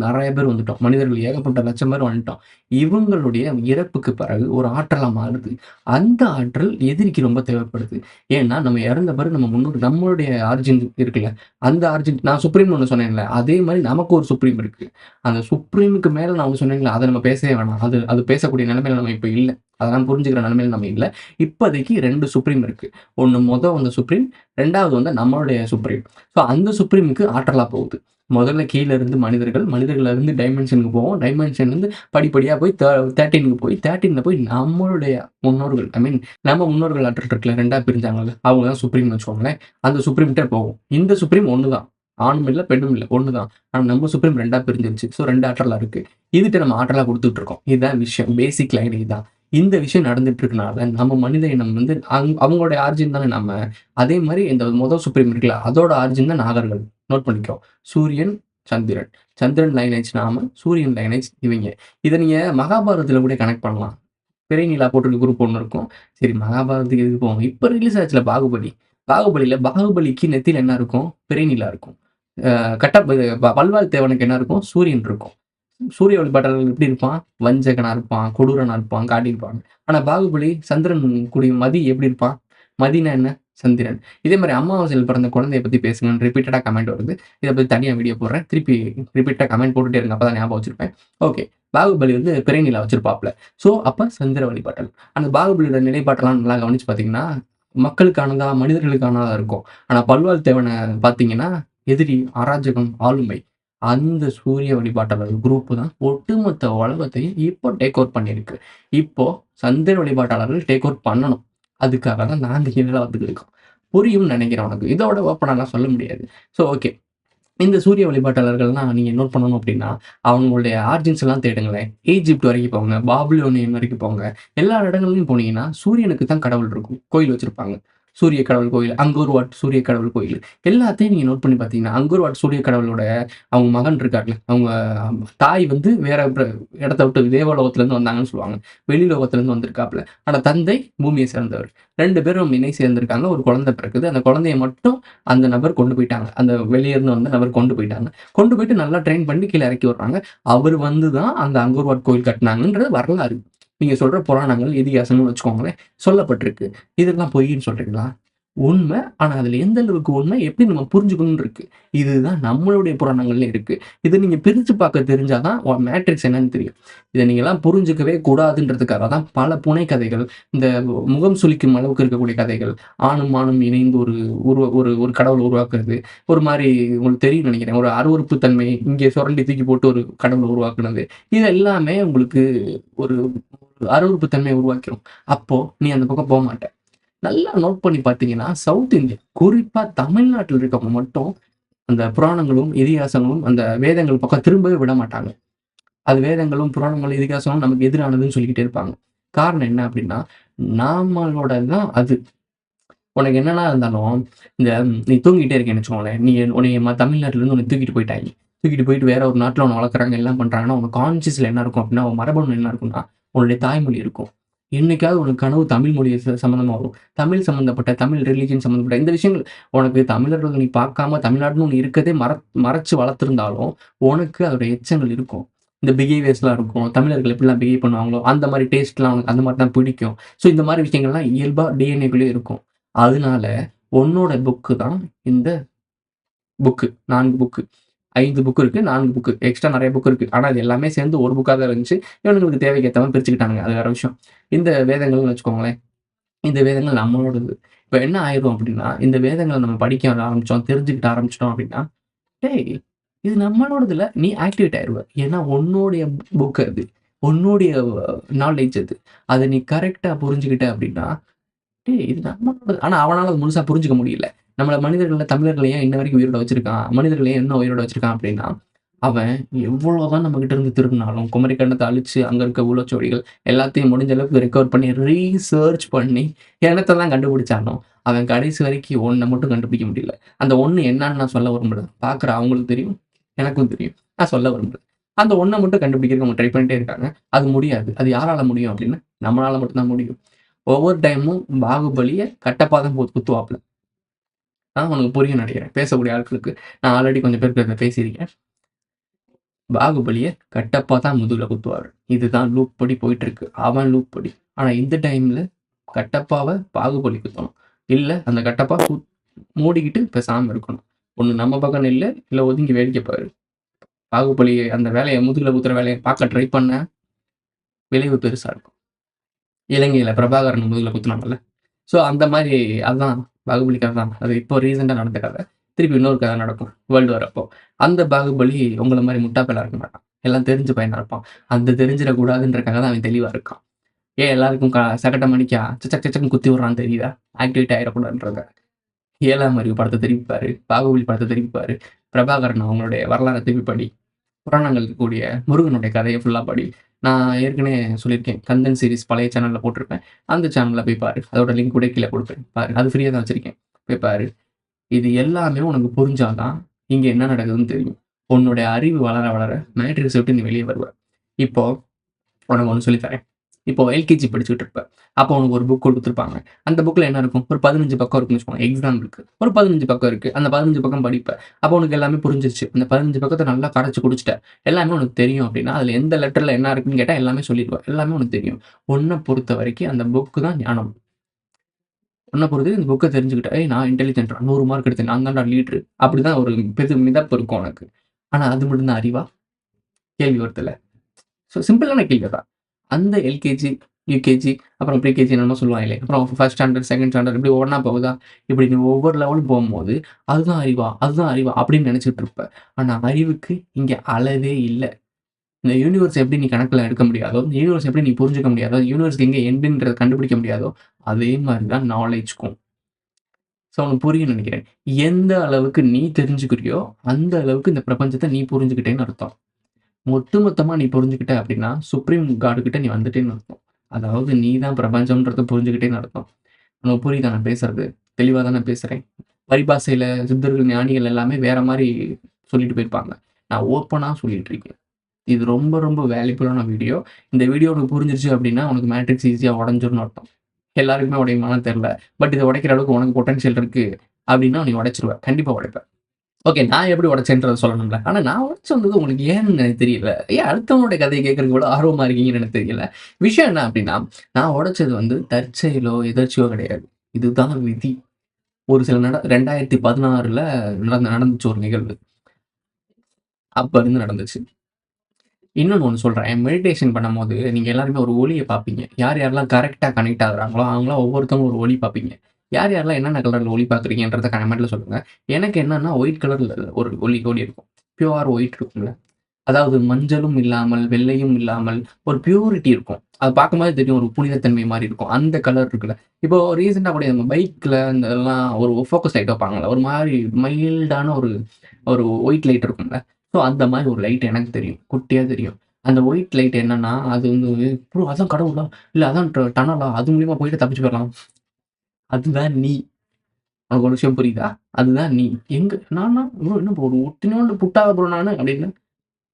நெறைய பேர் வந்துட்டோம். மனிதர்கள் ஏகப்பட்ட லட்சம் பேர் வந்துட்டோம். இவங்களுடைய இறப்புக்கு பிறகு ஒரு ஆற்றலா மாறுது. அந்த ஆற்றல் எதிரிக்கு ரொம்ப தேவைப்படுது. ஏன்னா, நம்ம இறந்த பிறகு நம்ம முன்னோர் நம்மளுடைய ஆரிஜின் இருக்குல்ல. அந்த ஆர்ஜின் நான் சுப்ரீம்னு ஒண்ணு சொன்னேன்ல. அதே மாரி நமக்கு ஒரு சுப்ரீம் இருக்கு. அந்த சுப்ரீமுக்கு மேல நான் ஒண்ணு சொன்னேன்ல, அத நம்ம பேசவே வேணாம். அது அது பேசக்கூடிய நிலைமையில நம்ம இப்ப இல்ல. அதெல்லாம் புரிஞ்சுக்கிற நிலைமையில நம்ம இல்ல. இப்போதைக்கு 2 சுப்ரீம் இருக்கு. ஒண்ணு வந்த சுப்ரீம், 2வது வந்து நம்மளுடைய சுப்ரீம். ஸோ அந்த சுப்ரீமுக்கு ஆற்றலா போகுது. முதல்ல கீழ இருந்து மனிதர்கள், மனிதர்கள்ல இருந்து டைமென்ஷனுக்கு போவோம். டைமென்ஷன்லருந்து படிப்படியா போய் 13க்கு போய் 13ல போய் நம்மளுடைய முன்னோர்கள் நம்ம முன்னோர்கள் ஆற்றல் இருக்குல்ல 2ஆ பிரிஞ்சாங்கல்ல, அவங்க தான் சுப்ரீம்னு வச்சுக்கோங்களேன். அந்த சுப்ரீம்ட்ட போகும். இந்த சுப்ரீம் ஒண்ணு தான். ஆணும் இல்ல, பெண்ணும் இல்ல. ஒண்ணு தான். ஆனா நம்ம சுப்ரீம் 2ஆ பிரிஞ்சிருச்சு. ஸோ 2 ஆற்றலா இருக்கு. இதுட்ட நம்ம ஆற்றலா குடுத்துட்டு இருக்கோம். இதுதான் விஷயம். பேசிக் லைன் இதுதான். இந்த விஷயம் நடந்துட்டு இருக்கனால, நம்ம மனித இனம் வந்து அவங்களுடைய ஆரிஜின் தானே நம்ம. அதே மாரி இந்த சுப்ரீம் இருக்குல்ல, அதோட ஆரிஜின் தான் நாகர்கள். நோட் பண்ணிக்கோ. சூரியன், சந்திரன். சந்திரன் லைனேஜ் நாம, சூரியன் லைனேஜ் இவைங்க. இத நீங்க மகாபாரதத்துல கூட கனெக்ட் பண்ணலாம். பிறை நிலா போட்டிருக்க குரூப் ஒண்ணு இருக்கும். சரி மகாபாரதத்துக்கு எதுக்கு போவோம். இப்ப ரிலீஸ் ஆச்சுல்ல பாகுபலி. பாகுபலிக்கு நெத்தியில என்ன இருக்கும்? பிறை நிலா இருக்கும். கட்டப் இது வல்வாள் தேவனுக்கு என்ன இருக்கும்? சூரியன் இருக்கும். சூரிய வழிபாட்டாளர்கள் எப்படி இருப்பான்? வஞ்சகனா இருப்பான், கொடூரனா இருப்பான், காட்டியிருப்பாங்க. ஆனா பாகுபலி சந்திரன் கூடிய மதி எப்படி இருப்பான்? மதினா என்ன? சந்திரன். இதே மாரி அமாவாசையில பிறந்த குழந்தைய பத்தி பேசுங்கன்னு ரிப்பீட்டடா கமெண்ட் வருது. இத பத்தி தனியா வீடியோ போடுறேன். திருப்பி ரிப்பீட்டடா கமெண்ட் போட்டுட்டே இருங்க. அப்பதான் ஞாபகம் வச்சிருப்பேன். ஓகே. பாகுபலி வந்து பிறை நிலா வச்சிருப்பாப்ல. ஸோ, அப்ப சந்திர வழிபாட்டல். அந்த பாகுபலியோட நிலைப்பாட்டெல்லாம் நல்லா கவனிச்சு பார்த்தீங்கன்னா, மக்களுக்கானதா, மனிதர்களுக்கானதா இருக்கும். ஆனா பல்வாழ் தேவன பார்த்தீங்கன்னா, எதிரி, அராஜகம், ஆளுமை. அந்த சூரிய வழிபாட்டாளர் குரூப் தான் ஒட்டுமொத்த உலகத்தையும் இப்போ டேக் ஓவர் பண்ணியிருக்கு. இப்போ சந்திர வழிபாட்டாளர்கள் டேக் ஓவர் பண்ணணும். அதுக்காக தான் நாங்க கீழ வந்துட்டு இருக்கோம். புரியும்னு நெனைக்கிறேன் உனக்கு. இதோட ஓப்பனாலாம் சொல்ல முடியாது. So okay. இந்த சூரிய வழிபாட்டாளர்கள்லாம் நீங்க நோட் பண்ணணும் அப்டின்னா, அவங்களுடைய ஆரிஜின்ஸ் எல்லாம் தேடுங்களேன். ஈஜிப்ட் வரைக்கும் போங்க, பாபிலோனியன் வரைக்கும் போங்க. எல்லா இடங்கள்லயும் போனீங்கன்னா, சூரியனுக்கு தான் கடவுள் இருக்கும். கோயில் வச்சிருப்பாங்க. சூரிய கடவுள் கோயில், அங்கோர் வாட் சூரிய கடவுள் கோயில். எல்லாத்தையும் நீங்க நோட் பண்ணி பார்த்தீங்கன்னா, அங்கோர் வாட் சூரிய கடவுளோட அவங்க மகன் இருக்கார்ல, அவங்க தாய் வந்து வேற இடத்த விட்டு தேவலோகத்திலருந்து வந்தாங்கன்னு சொல்லுவாங்க. வெளிலோகத்திலருந்து வந்திருக்காப்ல. ஆனா தந்தை பூமிய சேர்ந்தவர். 2 பேரும் இணை சேர்ந்திருக்காங்க. ஒரு குழந்தை பிறக்குது. அந்த குழந்தைய மட்டும் அந்த நபர் கொண்டு போயிட்டாங்க. அந்த வெளிய இருந்து வந்த நபர் கொண்டு போயிட்டாங்க. கொண்டு போயிட்டு நல்லா ட்ரெயின் பண்ணி கீழ இறக்கி விடுறாங்க. அவரு வந்து தான் அந்த அங்கோர் வாட் கோயில் கட்டுனாங்கன்றது வரலாறு. நீங்க சொல்ற புராணங்கள், இதிகாசங்கள்னு வச்சுக்கோங்களேன், சொல்லப்பட்டிருக்கு. இதெல்லாம் பொய்ன்னு சொல்றீங்களா? உண்ம. ஆனா, அதுல எந்த அளவுக்கு உண்மை, எப்படி நம்ம புரிஞ்சுக்கணும்னு இருக்கு. இதுதான் நம்மளுடைய புராணங்கள்லயும் இருக்கு. இத நீங்க பிரிச்சு பார்க்க தெரிஞ்சா தான் மேட்ரிக்ஸ் என்னன்னு தெரியும். இத நீங்கலாம் புரிஞ்சுக்கவே கூடாதுன்றதுக்காக தான் பல புனைகதைகள், இந்த முகம் சுளிக்கும் அளவுக்கு இருக்கக்கூடிய கதைகள், ஆணும், ஆணும் இணைந்து ஒரு ஒரு ஒரு கடவுள உருவாக்குறது, ஒரு மாரி உங்களுக்கு தெரியும்னு நெனைக்கிறேன். ஒரு அருவருப்பு தன்மை, இங்கே சுரண்டி தூக்கி போட்டு ஒரு கடவுள உருவாக்குனது. இது எல்லாமே உங்களுக்கு ஒரு அருவருப்பு தன்மைய உருவாக்கிரும். அப்போ நீ அந்த பக்கம் போமாட்ட. நல்லா நோட் பண்ணி பார்த்தீங்கன்னா, சவுத் இந்தியா குறிப்பா தமிழ்நாட்டுல இருக்கவங்க மட்டும் அந்த புராணங்களும், இதிகாசங்களும், அந்த வேதங்கள் பக்கம் திரும்பவே விட மாட்டாங்க. அது வேதங்களும், புராணங்களும், இதிகாசமும் நமக்கு எதிரானதுன்னு சொல்லிக்கிட்டே இருப்பாங்க. காரணம் என்ன அப்டின்னா, நாமளோட தான் அது. உனக்கு என்னன்னா இருந்தாலும், இந்த நீ தூங்கிட்டே இருக்கேன்னு வச்சுக்கோங்களேன், நீ உன்னைய தமிழ்நாட்டுலருந்து உன்ன தூக்கிட்டு போயிட்டாய்ங்க. தூக்கிட்டு போயிட்டு வேற ஒரு நாட்ல உன்ன வளர்க்குறாங்க, எல்லாம் பண்றாங்கன்னா, உனக்கு கான்ஷியஸ்ல என்ன இருக்கும் அப்டின்னா, உன் மரபணு என்ன இருக்கும்னா, உன்னுடைய தாய்மொழி இருக்கும். என்னைக்காவது உனக்கு கனவு தமிழ் மொழி சம்மந்தமா வரும். தமிழ் சம்மந்தப்பட்ட, தமிழ் ரிலிஜியன் சம்மந்தப்பட்ட இந்த விஷயங்கள் உனக்கு தமிழர்கள் நீ பார்க்காம தமிழ்நாடுன்னு ஒண்ணு இருக்கதே மறைச்சு வளர்த்திருந்தாலும், உனக்கு அதோட எச்சங்கள் இருக்கும். இந்த பிஹேவியர்ஸ்லாம் இருக்கும். தமிழர்கள் எப்படிலாம் பிஹேவ் பண்ணுவாங்களோ, அந்த மாரி டேஸ்ட்லாம் உனக்கு அந்த மாரி தான் பிடிக்கும். ஸோ இந்த மாரி விஷயங்கள்லாம் இயல்பா டிஎன்ஏக்குள்ளயே இருக்கும். அதனால உன்னோட புக்கு தான் இந்த புக்கு. 4 புக்கு. 5 புக் இருக்கு. 4 புக்கு. எக்ஸ்ட்ரா நெறைய புக் இருக்கு. ஆனா, இது எல்லாமே சேர்ந்து ஒரு புக்கா தான் இருந்துச்சு. இவனுங்களுக்கு தேவைக்கு ஏத்த மாரி பிரிச்சுக்கிட்டானுங்க. அது வேற விஷயம். இந்த வேதங்கள்னு வச்சுக்கோங்களேன். இந்த வேதங்கள் நம்மளோடது. இப்ப என்ன ஆயிரும் அப்டின்னா, இந்த வேதங்கள நம்ம படிக்க ஆரம்பிச்சோம், தெரிஞ்சுக்கிட்ட ஆரம்பிச்சுட்டோம் அப்டின்னா, டேய்! இது நம்மளோடதுல நீ ஆக்டிவேட் ஆயிருவ. ஏன்னா, உன்னுடைய புக் அது. உன்னுடைய நாலேட்ஜ் அது. அத நீ கரெக்ட்டா புரிஞ்சுகிட்ட அப்டின்னா, டேய்! இது நம்மளோடது. ஆனா அவனால அத முழுசா புரிஞ்சுக்க முடியல. நம்மள மனிதர்கள தமிழர்கள ஏன் இன்ன வரைக்கும் உயிரோட வச்சிருக்கான்? மனிதர்கள ஏன் இன்னும் உயிரோட வச்சிருக்கான் அப்டின்னா, அவன் எவ்வளோதான் நம்மகிட்ட இருந்து திருடுனாலும், குமரிக்கண்டத்த அழிச்சு, அங்க இருக்க ஓலைச்சுவடிகள் எல்லாத்தையும் முடிஞ்ச அளவுக்கு ரெக்கவர் பண்ணி, ரீசர்ச் பண்ணி என்னத்த தான் கண்டுபிடிச்சானோ, அவன் கடைசி வரைக்கும் ஒண்ண மட்டும் கண்டுபிடிக்க முடியல. அந்த ஒண்ணு என்னன்னு நான் சொல்ல விரும்பல. பார்க்குற அவங்களுக்கு தெரியும். எனக்கும் தெரியும். நான் சொல்ல விரும்பல. அந்த ஒண்ண மட்டும் கண்டுபிடிக்கிறதுக்கு அவங்க ட்ரை பண்ணிட்டே இருக்காங்க. அது முடியாது. அது யாரால முடியும் அப்டின்னா, நம்மளால மட்டும் தான் முடியும். ஒவ்வொரு டைமும் பாகுபலிய கட்டப்பா தான் குத்துவாப்ல. உனக்கு புரியும்னு நெனைக்கிறேன். பேசக்கூடிய ஆட்களுக்கு. நான் ஆல்ரெடி கொஞ்சம் பேர்ட்ட இத பேசியிருக்கேன். பாகுபலிய கட்டப்பா தான் முதுகுல குத்துவாரு. இதுதான் லூப் படி போயிட்டுருக்கு. அவன் லூப் படி. ஆனா இந்த டைம்ல கட்டப்பாவ பாகுபலி குத்தணும். இல்ல அந்த கட்டப்பா மூடிக்கிட்டு பேசாம இருக்கணும். ஒண்ணு நம்ம பக்கம் நில்லு, இல்ல ஒதுங்கி வேடிக்கை பாரு. பாகுபலி அந்த வேலைய முதுகுல குத்துற வேலைய பார்க்க ட்ரை பண்ண, விளைவு பெருசா இருக்கும். இலங்கையில பிரபாகரன் முதுகுல குத்துனாங்கல்ல. ஸோ அந்த மாரி அதான் பாகுபலி கதை தான். அது இப்போ ரீசென்ட்டா நடந்த கதை. திருப்பி இன்னொரு கதை நடக்கும். வேர்ல்டு வார் அப்போ. அந்த பாகுபலி உங்கள மாரி முட்டா பயலா இருக்க மாட்டான். எல்லாம் தெரிஞ்ச பையனா இருப்பான். அந்த தெரிஞ்சிடக்கூடாதுன்றக்காக தான் அவன் தெளிவா இருக்கான். ஏன் எல்லாருக்கும் சகட்ட மணிக்கா சச்சக் சச்சக்ன்னு குத்தி விடுறான்னு தெரியுதா? ஆக்டிவேட் ஆயிறக்கூடாதுன்றத. 7ஆம் அறிவு படத்த திருப்பி பாரு. பாகுபலி படத்த திருப்பி பாரு. பிரபாகரன் அவங்களுடைய வரலாற திருப்பி படி. புராணங்கள் இருக்கக்கூடிய முருகனுடைய கதைய ஃபுல்லா படி. நான் ஏற்கனவே சொல்லியிருக்கேன். கந்தன் சீரிஸ் பழைய சேனல்ல போட்டிருப்பேன். அந்த சேனல்ல போய் பாரு. அதோட லிங்க் கூட கீழ குடுப்பேன். பாரு. அது ஃப்ரீயா தான் வச்சிருக்கேன். போய் பாரு. இது எல்லாமே உனக்கு புரிஞ்சா தான், இங்க என்ன நடக்குதுன்னு தெரியும். உன்னுடைய அறிவு வளர, வளர மேட்ரிக்ஸ விட்டு நீ வெளிய வருவ. இப்போ உனக்கு ஒண்ணு சொல்லி தரேன். இப்போ எல்கேஜி படிச்சுட்டு இருப்ப. அப்போ உனக்கு ஒரு புக் குடுத்துருப்பாங்க. அந்த புக்ல என்ன இருக்கும்? ஒரு 15 பக்கம் இருக்குன்னு வச்சுக்கோங்க. எக்ஸாம்பிளுக்கு. ஒரு 15 பக்கம் இருக்கு. அந்த 15 பக்கம் படிப்ப. அப்போ உனக்கு எல்லாமே புரிஞ்சிருச்சு. அந்த 15 பக்கத்த நல்லா கரைச்சு குடிச்சுட்ட. எல்லாமே உனக்கு தெரியும் அப்டின்னா, அதுல எந்த லெட்டர்ல என்ன இருக்குன்னு கேட்டா எல்லாமே சொல்லிருவ. எல்லாமே உனக்கு தெரியும். உன்ன பொறுத்தவரைக்கும் அந்த புக் தான் ஞானம். உன்ன பொறுத்து இந்த புக்க தெரிஞ்சுக்கிட்ட. "ஏய் நான் இன்டெலிஜென்ட்றா 100 மார்க் எடுத்தேன். நான் தான்டா லீடரு." அப்படிதான் ஒரு மிதப்பு இருக்கும் உனக்கு. ஆனா அது மட்டும் தான் அறிவா? கேள்வி வருதுல்ல. சிம்பிளான கேள்வி தான். அந்த எல்கேஜி, யுகேஜி, அப்புறம் ப்ரீகேஜி என்னமோ சொல்லுவாங்களே. அப்புறம் 1 ஸ்டாண்டர்ட், 2 ஸ்டாண்டர்ட் இப்படி ஒவ்வொன்னா போகுதா? இப்படி நீ ஒவ்வொரு லெவலும் போம்போது, அதுதான் அறிவா? அதுதான் அறிவா? அப்படின்னு நெனச்சுட்டு இருப்ப. ஆனா அறிவுக்கு இங்க அளவே இல்ல. இந்த யூனிவர்ஸ் எப்படி நீ கணக்குல எடுக்க முடியாதோ, இந்த யூனிவர்ஸ் எப்படி நீ புரிஞ்சுக்க முடியாதோ, யூனிவர்ஸ்க்கு எங்க எண்டுன்றத கண்டுபிடிக்க முடியாதோ, அதே மாரி தான் நாலேட்ஜ்க்கும். உனக்கு புரியும்னு நெனைக்கிறேன். எந்த அளவுக்கு நீ தெரிஞ்சுக்கிறியோ, அந்த அளவுக்கு இந்த பிரபஞ்சத்த நீ புரிஞ்சுக்கிட்டேன்னு அர்த்தம். ஒட்டுமொத்தமா நீ புரிஞ்சுக்கிட்ட அப்படின்னா, சுப்ரீம் காட் கிட்ட நீ வந்துட்டேன்னு அர்த்தம். அதாவது நீ தான் பிரபஞ்சம்ன்றத புரிஞ்சுக்கிட்டேன்னு அர்த்தம். உனக்கு புரியுதா நான் பேசுறது? தெளிவா தானே பேசுறேன். பரிபாஷையில சித்தர்கள், ஞானிகள் எல்லாமே வேற மாரி சொல்லிட்டு போயிருப்பாங்க. நான் ஓப்பனா சொல்லிட்டு இருக்கேன். இது ரொம்ப ரொம்ப வேல்யூபிளான வீடியோ. இந்த வீடியோ உனக்கு புரிஞ்சிருச்சு அப்படின்னா, உனக்கு மேட்ரிக்ஸ் ஈஸியா உடைஞ்சிரும்னு அர்த்தம். எல்லாருக்குமே உடையுமான்னு தெரியல. பட் இத உடைக்கிற அளவுக்கு உனக்கு பொட்டன்ஷியல் இருக்கு அப்படின்னா, நீ உடைச்சுருவ. கண்டிப்பா உடைப்ப. ஓகே. நான் எப்படி உடைச்சேன்றத சொல்லணும்ல. ஆனா நான் உடைச்சு வந்தது உங்களுக்கு ஏன்னு எனக்கு தெரியல. ஏன் அடுத்தவங்களுடைய கதைய கேட்கறதுக்கு இவ்வளோ ஆர்வமா இருக்கீங்கன்னு எனக்கு தெரியல. விஷயம் என்ன அப்டின்னா, நான் உடைச்சது வந்து தற்செயலோ, எதர்ச்சியோ கிடையாது. இதுதான் விதி. ஒரு சில 2016ல நடந்துச்சு ஒரு நிகழ்வு. அப்ப இருந்து நடந்துச்சு. இன்னொன்னு ஒண்ணு சொல்றேன். மெடிடேஷன் பண்ணும்போது நீங்க எல்லாருமே ஒரு ஒளிய பார்ப்பீங்க. யார் யாரெல்லாம் கரெக்ட்டா கனெக்ட் ஆகுறாங்களோ, அவங்கலாம் ஒவ்வொருத்தவங்க ஒரு ஒளி பார்ப்பீங்க. யார் யாரெல்லாம் என்னென்ன கலர்ல ஒளி பார்க்குறீங்கன்றத கமெண்ட்ல சொல்லுங்க. எனக்கு என்னன்னா ஒயிட் கலர்ல ஒரு ஒளி ஒளி இருக்கும். பியூர் ஒயிட் இருக்கும்ல. அதாவது மஞ்சளும் இல்லாமல், வெள்ளையும் இல்லாமல் ஒரு பியூரிட்டி இருக்கும். அத பார்க்கும்போதே தெரியும் ஒரு புனிதத்தன்மை மாரி இருக்கும். அந்த கலர் இருக்குல்ல. இப்போ ரீசென்ட்டா கூட நம்ம பைக்ல இந்த இதெல்லாம் ஒரு ஃபோக்கஸ் லைட் வைப்பாங்கல்ல. ஒரு மாரி மைல்டான ஒரு ஒரு ஒயிட் லைட் இருக்கும்ல. ஸோ அந்த மாரி ஒரு லைட் எனக்கு தெரியும். குட்டியா தெரியும். அந்த ஒயிட் லைட் என்னன்னா, அது வந்து ப்ரோ அதான் கடவுளா? இல்ல அதான் டனலா? அது மூலியமா போயிட்டு தப்பிச்சு போயிரலாம். அதுதான் நீ. உனக்கு ஒரு விஷயம் புரியுதா? அதுதான் நீ. எங்க நானா? ப்ரோ என்ன ப்ரோ ஒரு ஒட்டினோண்டு புட்டா ப்ரோ நானு அப்படின்னு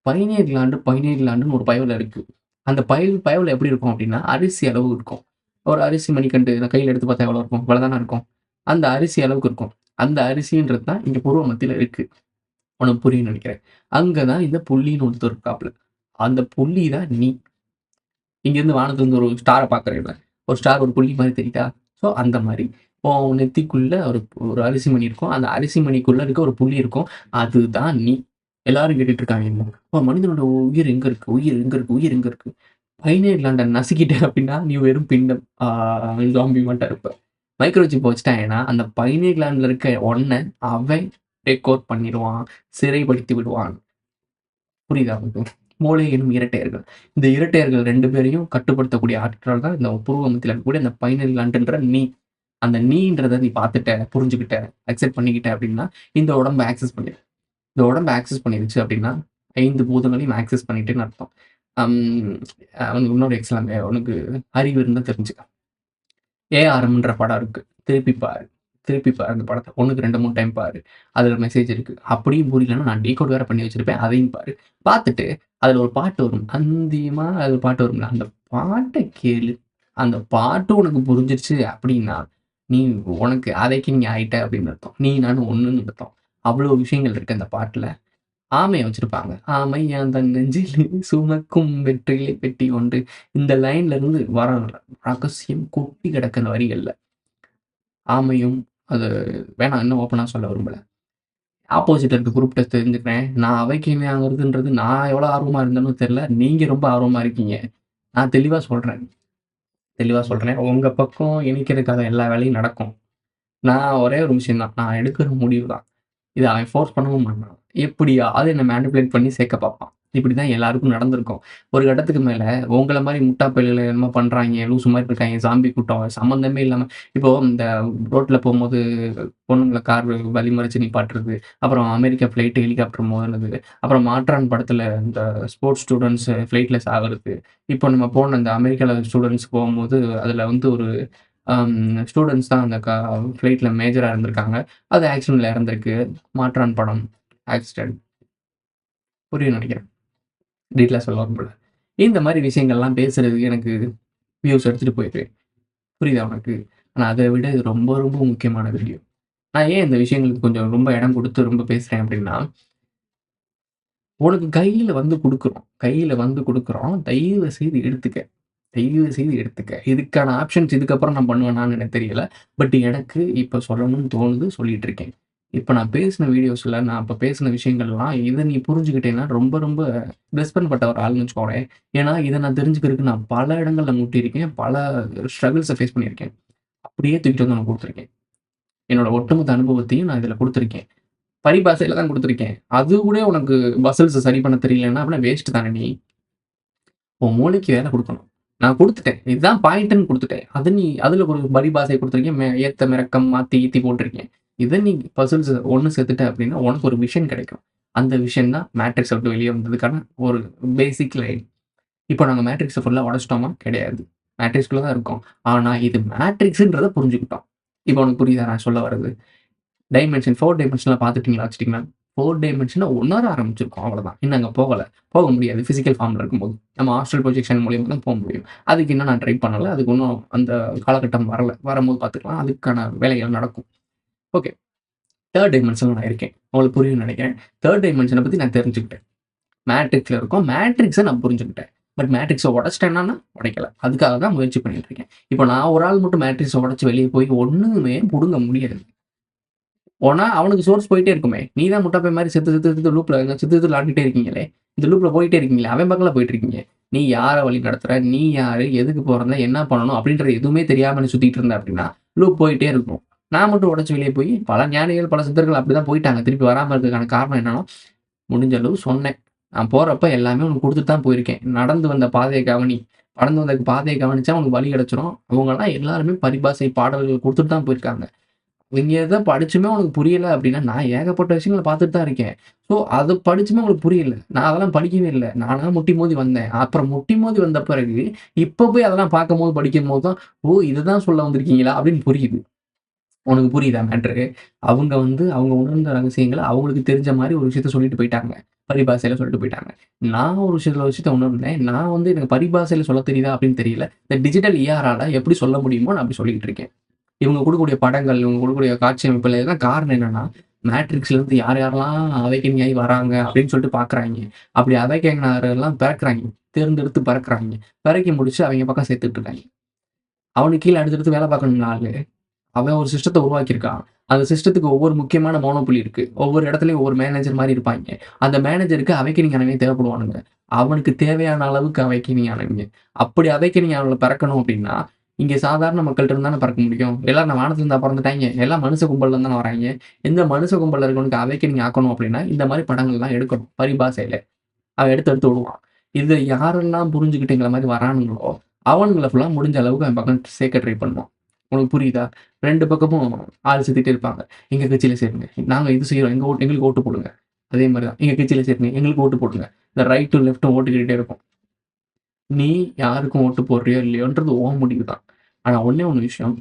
17 லாண்டு 17 லாண்டுன்னு ஒரு பயவுல இருக்கு. அந்த பயவுல எப்படி இருக்கும் அப்டின்னா, அரிசி அளவு இருக்கும். ஒரு அரிசி மணிக்கண்டு நான் கையில எடுத்து பார்த்தா எவ்வளோ இருக்கும்? இவ்வளோ தானே இருக்கும். அந்த அரிசி அளவுக்கு இருக்கும். அந்த அரிசின்றது தான் இங்க புருவ மத்தியில இருக்கு. உனக்கு புரியும்னு நெனைக்கிறேன். அங்க தான் இந்த புள்ளின்னு ஒருத்தர் இருக்காப்ல. அந்த புள்ளி தான் நீ. இங்கேருந்து வானத்துலருந்து ஒரு ஸ்டார பார்க்குறேன்ல. ஒரு ஸ்டார் ஒரு புள்ளி மாரி தெரியுதா? ஸோ அந்த மாரி. உன் நெத்திக்குள்ள ஒரு ஒரு அரிசி மணி இருக்கும். அந்த அரிசி மணிக்குள்ள இருக்க ஒரு புள்ளி இருக்கும். அதுதான் நீ. எல்லாரும் கேட்டுட்டு இருக்காங்க என்ன? மனிதனோட உயிர் எங்க இருக்கு? உயிர் எங்க இருக்கு? உயிர் எங்க இருக்கு? பைனைட் லாண்ட நசுக்கிட்ட அப்டின்னா, நீ வெறும் பிண்டம். ஜாம்பி மாட்டா இருப்ப. மைக்ரோ சிப் வச்சுட்டாங்கன்னா, அந்த பைனைட் கிளாண்ட்ல இருக்க ஒன்ன அவன் டேக் ஓவர் பண்ணிருவான். சிறைப்படுத்தி விடுவான். புரியுதா உங்களுக்கு? மூளை எனும் இரட்டையர்கள். இந்த இரட்டையர்கள் 2 பேரையும் கட்டுப்படுத்தக்கூடிய ஆற்றல் தான் இந்த புருவ மத்தியில இருக்கக்கூடிய அந்த பைனல் கிளாண்டுன்ற நீ. அந்த நீன்றத நீ பார்த்துட்ட, புரிஞ்சுகிட்ட, அக்செப்ட் பண்ணிக்கிட்ட அப்டின்னா, இந்த உடம்ப ஆக்சஸ் பண்ணிரும். இந்த உடம்ப ஆக்சஸ் பண்ணிருச்சு அப்டின்னா, 5 பூதங்களையும் ஆக்சஸ் பண்ணிட்டுன்னு அர்த்தம். அம் உனக்கு இன்னொரு எக்ஸாம்பிள் உனக்கு அறிவு இருந்தா தெரிஞ்சுக்க. ஏஆர்எம்ன்ற படம் இருக்கு. திருப்பி பாரு. திருப்பி பாரு அந்த படத்த. 1க்கு 2, 3 டைம் பாரு. அதுல மெசேஜ் இருக்கு. அப்படியும் புரியலன்னா, நான் டீகோட் வேற பண்ணி வச்சிருப்பேன். அதையும் பாரு. பார்த்துட்டு, அதுல ஒரு பாட்டு வரும். அந்திமா அது ஒரு பாட்டு வரும்ல. அந்த பாட்ட கேளு. அந்த பாட்டு உனக்கு புரிஞ்சிருச்சு அப்படின்னா, நீ உனக்கு அதைக்கு நீ ஆயிட்ட அப்படின்னு அர்த்தம். நீ நானும் ஒண்ணுன்னு அர்த்தம். அவ்வளோ விஷயங்கள் இருக்கு அந்த பாட்டுல. ஆமைய வச்சிருப்பாங்க. "ஆமை யாந்தன் நெஞ்சிலே சுமக்கும் வெற்றிலை பெட்டி ஒன்று." இந்த லைன்ல இருந்து வர ரகசியம் கொட்டி கிடக்கு அந்த வரிகள்ல. ஆமையும் அது வேணாம் இன்னும் ஓப்பனா சொல்ல விரும்பல. ஆப்போசிட்ல இருக்க குரூப்ட்ட தெரிஞ்சுக்கிறேன். நான் அவைக்கு இணையாகுறதுன்றது நான் எவ்வளோ ஆர்வமா இருந்தேனோ தெரியல. நீங்க ரொம்ப ஆர்வமா இருக்கீங்க. நான் தெளிவா சொல்றேன். தெளிவா சொல்றேன். உங்க பக்கம் இணைக்கிறதுக்காக எல்லா வேலையும் நடக்கும். நான் ஒரே ஒரு விஷயம் தான். நான் எடுக்கிற முடிவு தான். இத அவன் ஃபோர்ஸ் பண்ணவும் மாட்டான். எப்படியாவது என்ன மேனிபுலேட் பண்ணி சேர்க்க பார்ப்பான். இப்படிதான் எல்லாருக்கும் நடந்திருக்கும். ஒரு கட்டத்துக்கு மேல உங்கள மாரி முட்டா பயலுக என்னமோ பண்றாய்ங்க, லூசு மாரி இருக்காய்ங்க, சாம்பி கூட்டம் சம்மந்தமே இல்லாம இப்போ இந்த ரோட்ல போம்போது பொண்ணுங்கள கார் வழிமறிச்சு நிப்பாட்டுறது, அப்புறம் அமெரிக்கா ஃப்ளைட் ஹெலிகாப்டர் மோதுனது, அப்புறம் மாற்றான் படத்துல இந்த ஸ்போர்ட்ஸ் ஸ்டூடண்ட்ஸ் ஃப்ளைட்ல சாகுறது. இப்போ நம்ம போன இந்த அமெரிக்கால ஸ்டூடண்ட்ஸ் போகும்போது, அதுல வந்து ஒரு ஸ்டூடண்ட்ஸ் தான் அந்த ஃப்ளைட்ல மேஜரா இருந்திருக்காங்க. அது ஆக்சிடென்ட்ல இறந்திருக்கு. மாற்றான் படம். ஆக்சிடென்ட். புரியும்னு நெனைக்கிறேன். டீட்டெயிலா சொல்ல விரும்பல. இந்த மாரி விஷயங்கள்லாம் பேசுறதுக்கு எனக்கு வியூஸ் எடுத்துட்டு போயிருவேன். புரியுதா உனக்கு? ஆனா அத விட இது ரொம்ப ரொம்ப முக்கியமான வீடியோ. நான் ஏன் இந்த விஷயங்களுக்கு கொஞ்சம் ரொம்ப இடம் குடுத்து ரொம்ப பேசுறேன் அப்டின்னா, உனக்கு கையில வந்து குடுக்குறோம். கையில வந்து குடுக்குறோம். தயவு செய்து எடுத்துக்க. தயவு செய்து எடுத்துக்க. இதுக்கான ஆப்ஷன்ஸ் இதுக்கப்புறம் நான் பண்ணுவேனான்னு எனக்கு தெரியல. பட் எனக்கு இப்ப சொல்லணும்னு தோணுது. சொல்லிட்டு இருக்கேன். இப்ப நான் பேசின வீடியோஸ்ல நான் இப்ப பேசின விஷயங்கள்லாம் இத நீ புரிஞ்சுக்கிட்டேன்னா ரொம்ப ரொம்ப பிளெஸ் பண்ணப்பட்ட ஒரு ஆள்ன்னு வச்சுக்கோங்களேன். ஏன்னா, இத நான் தெரிஞ்சுக்கிறதுக்கு நான் பல இடங்கள்ல முட்டியிருக்கேன். பல ஸ்ட்ரகிள்ஸ ஃபேஸ் பண்ணியிருக்கேன். அப்படியே தூக்கிட்டு வந்து உனக்கு குடுத்துருக்கேன். என்னோட ஒட்டுமொத்த அனுபவத்தையும் நான் இதுல குடுத்துருக்கேன். பரிபாஷையில தான் குடுத்துருக்கேன். அது கூட உனக்கு மசில்ஸ சரி பண்ண தெரியலன்னா, அப்பன்னா வேஸ்ட் தானே நீ. உன் மூளைக்கு வேலை குடுக்கணும். நான் குடுத்துட்டேன். இதுதான் பாயிண்ட்ன்னு குடுத்துட்டேன். அது நீ அதுல ஒரு பரிபாஷை குடுத்துருக்கேன். ஏத்தம், இறக்கம், மாத்தி, கீத்தி போட்டிருக்கேன். இத நீ பசில்ஸ் ஒண்ணு சேர்த்துட்ட அப்டின்னா, உனக்கு ஒரு விஷன் கிடைக்கும். அந்த விஷன் தான் மேட்ரிக்ஸ விட்டு வெளிய வந்ததுக்கான ஒரு பேசிக் லைன். இப்போ நாங்க மேட்ரிக்ஸ ஃபுல்லா உடைச்சுட்டோமா? கிடையாது. மேட்ரிக்ஸ்குள்ள தான் இருக்கோம். ஆனா இது மேட்ரிக்ஸ்ன்றத புரிஞ்சுக்கிட்டோம். இப்போ உனக்கு புரியுதா நான் சொல்ல வர்றது? டைமென்ஷன் 4 டைமென்ஷன்ல பார்த்துட்டீங்களா? வச்சுட்டீங்களா? 4 டைமென்ஷன உணர ஆரம்பிச்சிருக்கோம் அவ்வளதான். இன்னும் அங்க போகல. போக முடியாது. பிசிக்கல் ஃபார்ம்ல இருக்கும்போது. நம்ம ஆஸ்ட்ரல் ப்ரொஜெக்ஷன் மூலியமா தான் முடியும். அதுக்கு இன்னும் நான் ட்ரை பண்ணல. அதுக்கு இன்னும் அந்த காலகட்டம் வரல. வரும்போது பார்த்துக்கலாம். அதுக்கான வேலைகள் நடக்கும். ஓகே. 3 டைமென்ஷன்ல நான் இருக்கேன். உங்களுக்கு புரியும்னு நெனைக்கிறேன். 3 டைமென்ஷன பத்தி நான் தெரிஞ்சுக்கிட்டேன். மேட்ரிக்ஸ்ல இருக்கோம். மேட்ரிக்ஸ நான் புரிஞ்சுக்கிட்டேன். பட் மேட்ரிக்ஸ உடைச்சிட்டேனான்னா, உடைக்கல. அதுக்காக தான் முயற்சி பண்ணிட்டு இருக்கேன். இப்ப நான் ஒரு ஆள் மட்டும் மேட்ரிக்ஸ உடைச்சு வெளிய போய் ஒண்ணுமே புடுங்க முடியாது. போனா அவனுக்கு சோர்ஸ் போயிட்டே இருக்குமே. நீ தான் முட்டா பையன் மாரி செத்து செத்து செத்து லூப்ல செத்து செத்து விளையாண்டுட்டே இருக்கீங்களே. இந்த லூப்ல போயிட்டே இருக்கீங்களே. அவன் பக்கல போயிட்டு இருக்கீங்க. நீ யார வழி நடத்துற? நீ யாரு? எதுக்கு போறந்த? என்ன பண்ணணும்? அப்படின்றது எதுவுமே தெரியாம நீ சுத்திட்டு இருந்த அப்படின்னா, லூப் போயிட்டே இருக்கும். நான் மட்டும் உடைச்சு வெளிய போய் பல ஞானிகள், பல சித்தர்கள் அப்படிதான் போயிட்டாங்க. திருப்பி வராம இருக்கிறதுக்கான காரணம் என்னன்னா, முடிஞ்ச அளவு சொன்னேன். நான் போறப்ப எல்லாமே உனக்கு குடுத்துட்டு தான் போயிருக்கேன். நடந்து வந்த பாதைய கவனி. நடந்து வந்த பாதைய கவனிச்சா உனக்கு வழி கிடைச்சிரும். அவங்கலாம் எல்லாருமே பரிபாசை பாடல்கள் குடுத்துட்டு தான் போயிருக்காங்க. இவங்க எத படிச்சுமே உனக்கு புரியல அப்டின்னா, நான் ஏகப்பட்ட விஷயங்கள பார்த்துட்டு தான் இருக்கேன். ஸோ, அது படிச்சுமே உங்களுக்கு புரியல. நான் அதெல்லாம் படிக்கவே இல்ல. நானா முட்டி மோதி வந்தேன். அப்புறம் முட்டி மோதி வந்த பிறகு, இப்ப போய் அதெல்லாம் பார்க்கும்போது, படிக்கும்போது தான், "ஓ! இதுதான் சொல்ல வந்திருக்கீங்களா?" அப்படின்னு புரியுது. உனக்கு புரியுதா மேட்ரு? அவங்க வந்து அவங்க உணர்ந்த ரகசியங்கள அவங்களுக்கு தெரிஞ்ச மாரி ஒரு விஷயத்த சொல்லிட்டு போயிட்டாங்க. பரிபாஷையில சொல்லிட்டு போயிட்டாங்க. நான் ஒரு விஷயத்த உணர்ந்தேன். நான் வந்து எனக்கு பரிபாஷையில சொல்லத் தெரியுதா அப்படின்னு தெரியல. இந்த டிஜிட்டல் ERஆல எப்படி சொல்ல முடியுமோ நான் அப்படி சொல்லிக்கிட்டு இருக்கேன். இவங்க குடுக்கக்கூடிய படங்கள், இவங்க குடுக்கக்கூடிய காட்சி அமைப்புல எல்லாம் காரணம் என்னன்னா, மேட்ரிக்ஸ்லருந்து யார் யாரெல்லாம் அவேக்கனிங் ஆயி வராங்க அப்படின்னு சொல்லிட்டு பார்க்குறாய்ங்க. அப்படி அவேக்கன் ஆகுறதெல்லாம் பிறக்குறாய்ங்க. தேர்ந்தெடுத்து பிறக்குறாய்ங்க. பிறக்கி முடிச்சு அவைங்க பக்கம் சேர்த்துட்டு இருக்காய்ங்க. அவனுக்கு கீழ அடுத்தடுத்து வேலை பார்க்கணும்ல ஆளு. அவன் ஒரு சிஸ்டத்த உருவாக்கியிருக்கான். அந்த சிஸ்டத்துக்கு ஒவ்வொரு முக்கியமான மோனோபோலி இருக்கு. ஒவ்வொரு இடத்துலயும் ஒவ்வொரு மேனேஜர் மாரி இருப்பாய்ங்க. அந்த மேனேஜருக்கு அவேக்கனிங் ஆனவங்க தேவைப்படுவானுங்க. அவனுக்கு தேவையான அளவுக்கு அவேக்கனிங் ஆனவங்க. அப்படி அவேக்கனிங் ஆனவங்கள பிறக்கணும் அப்படின்னா, இங்க சாதாரண மக்கள்ட்ட இருந்து தானே பிறக்க முடியும். எல்லாரும் நான் வானத்துல இருந்தா பொறந்துட்டாய்ங்க. எல்லாம் மனுஷ கும்பல்ல இருந்து தானே வராய்ங்க. இந்த மனுஷ கும்பல்ல இருக்கவனுக்கு அவேக்கனிங் ஆக்கணும் அப்படின்னா, இந்த மாரி படங்கள்லாம் எடுக்கணும். பரிபாஷையில. அவன் எடுத்து எடுத்து விடுவான். இத யாரெல்லாம் புரிஞ்சுகிட்டு எங்கள மாரி வரானுங்களோ, அவனுங்கள ஃபுல்லா முடிஞ்ச அளவுக்கு அவன் பக்கம் சேர்க்க ட்ரை பண்ணுவான். உனக்கு புரியுதா? 2 பக்கமும் ஆள் சேர்த்துட்டே இருப்பாங்க. எங்க கட்சியில சேருங்க. நாங்க இது செய்றோம். எங்களுக்கு ஓட்டு போடுங்க. அதே மாரி தான். எங்க கட்சியில சேருங்க. எங்களுக்கு ஓட்டு போடுங்க. இந்த ரைட்டும், லெஃப்ட்டும் ஓட்டு கேட்டுட்டே இருக்கும். நீ யாருக்கும் ஓட்டு போடுறியோ இல்லையோன்றது உன் முடிவு தான். ஆனா ஒண்ணே ஒண்ணு விஷயம்.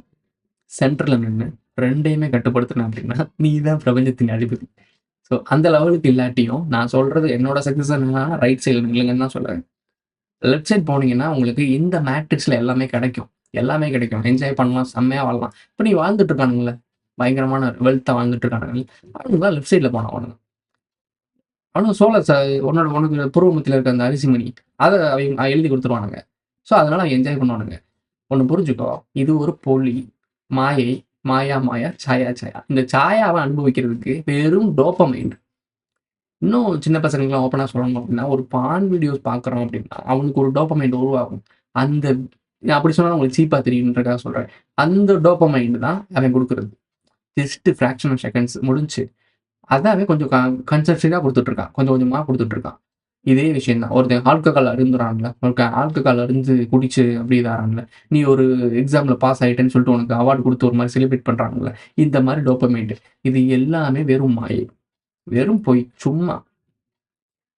சென்டர்ல நின்னு 2யுமே கட்டுப்படுத்துன அப்படின்னா, நீ தான் பிரபஞ்சத்தின் அதிபதி. ஸோ அந்த லெவலுக்கு இல்லாட்டியும், நான் சொல்றது என்னோட சக்சஸ் என்னன்னா, ரைட் சைடுல நில்லுங்கன்னு தான் சொல்றேன். லெஃப்ட் சைட் போனீங்கன்னா, உங்களுக்கு இந்த மேட்ரிக்ஸ்ல எல்லாமே கிடைக்கும். எல்லாமே கிடைக்கும். என்ஜாய் பண்ணலாம். செம்மையா வாழலாம். இப்ப நீ வாழ்ந்துட்டு இருக்கானுங்கல்ல, பயங்கரமான வெல்த்தா வாழ்ந்துட்டு இருக்கானுங்க. அவனுங்கலாம் லெஃப்ட் சைட்ல போனவனுங்க. அவனுங்க சோள உனக்கு பூர்வ மத்தியில இருக்க அந்த அரிசி மணி, அத அவைங்க எழுதி குடுத்துருவானுங்க. ஸோ அதனால அவன் என்ஜாய் பண்ணுவானுங்க. ஒண்ணு புரிஞ்சுக்கோ. இது ஒரு போலி, மாயை, மாயா மாயா, சாயா சாயா. இந்த சாயாவ அனுபவிக்கிறதுக்கு வெறும் டோபமைன். இன்னும் சின்ன பசங்களுக்குலாம் ஓப்பனா சொல்லணும் அப்டின்னா, ஒரு பான் வீடியோஸ் பார்க்குறோம் அப்டின்னா, அவனுக்கு ஒரு டோபமைன் உருவாகும். அந்த நான் அப்படி சொன்னா உங்களுக்கு சீப்பா தெரியும்ன்றதுக்காக சொல்றேன். அந்த டோபமைன் தான் அவன் குடுக்குறது. ஜஸ்ட் ஃபிராக்ஷன் ஆஃப் செகண்ட்ஸ் முடிஞ்சுச்சு. அத அவன் கொஞ்சம் கன்சிஸ்டன்ட்டா குடுத்துட்டு இருக்கான். கொஞ்சம் கொஞ்சமா குடுத்துட்டு இருக்கான். இதே விஷயம் தான். ஒருத்தன் ஆல்கஹால் அருந்துறான்ல, ஒருத்தன் ஆல்கஹால் அருந்து குடிச்சு அப்படி இதாறான்ல, நீ ஒரு எக்ஸாம்ல பாஸ் ஆயிட்டேன்னு சொல்லிட்டு உனக்கு அவார்ட் குடுத்து ஒரு மாரி செலிப்ரேட் பண்றாங்கல்ல, இந்த மாரி டோபமைன். இது எல்லாமே வெறும் மாயை. வெறும் பொய். சும்மா.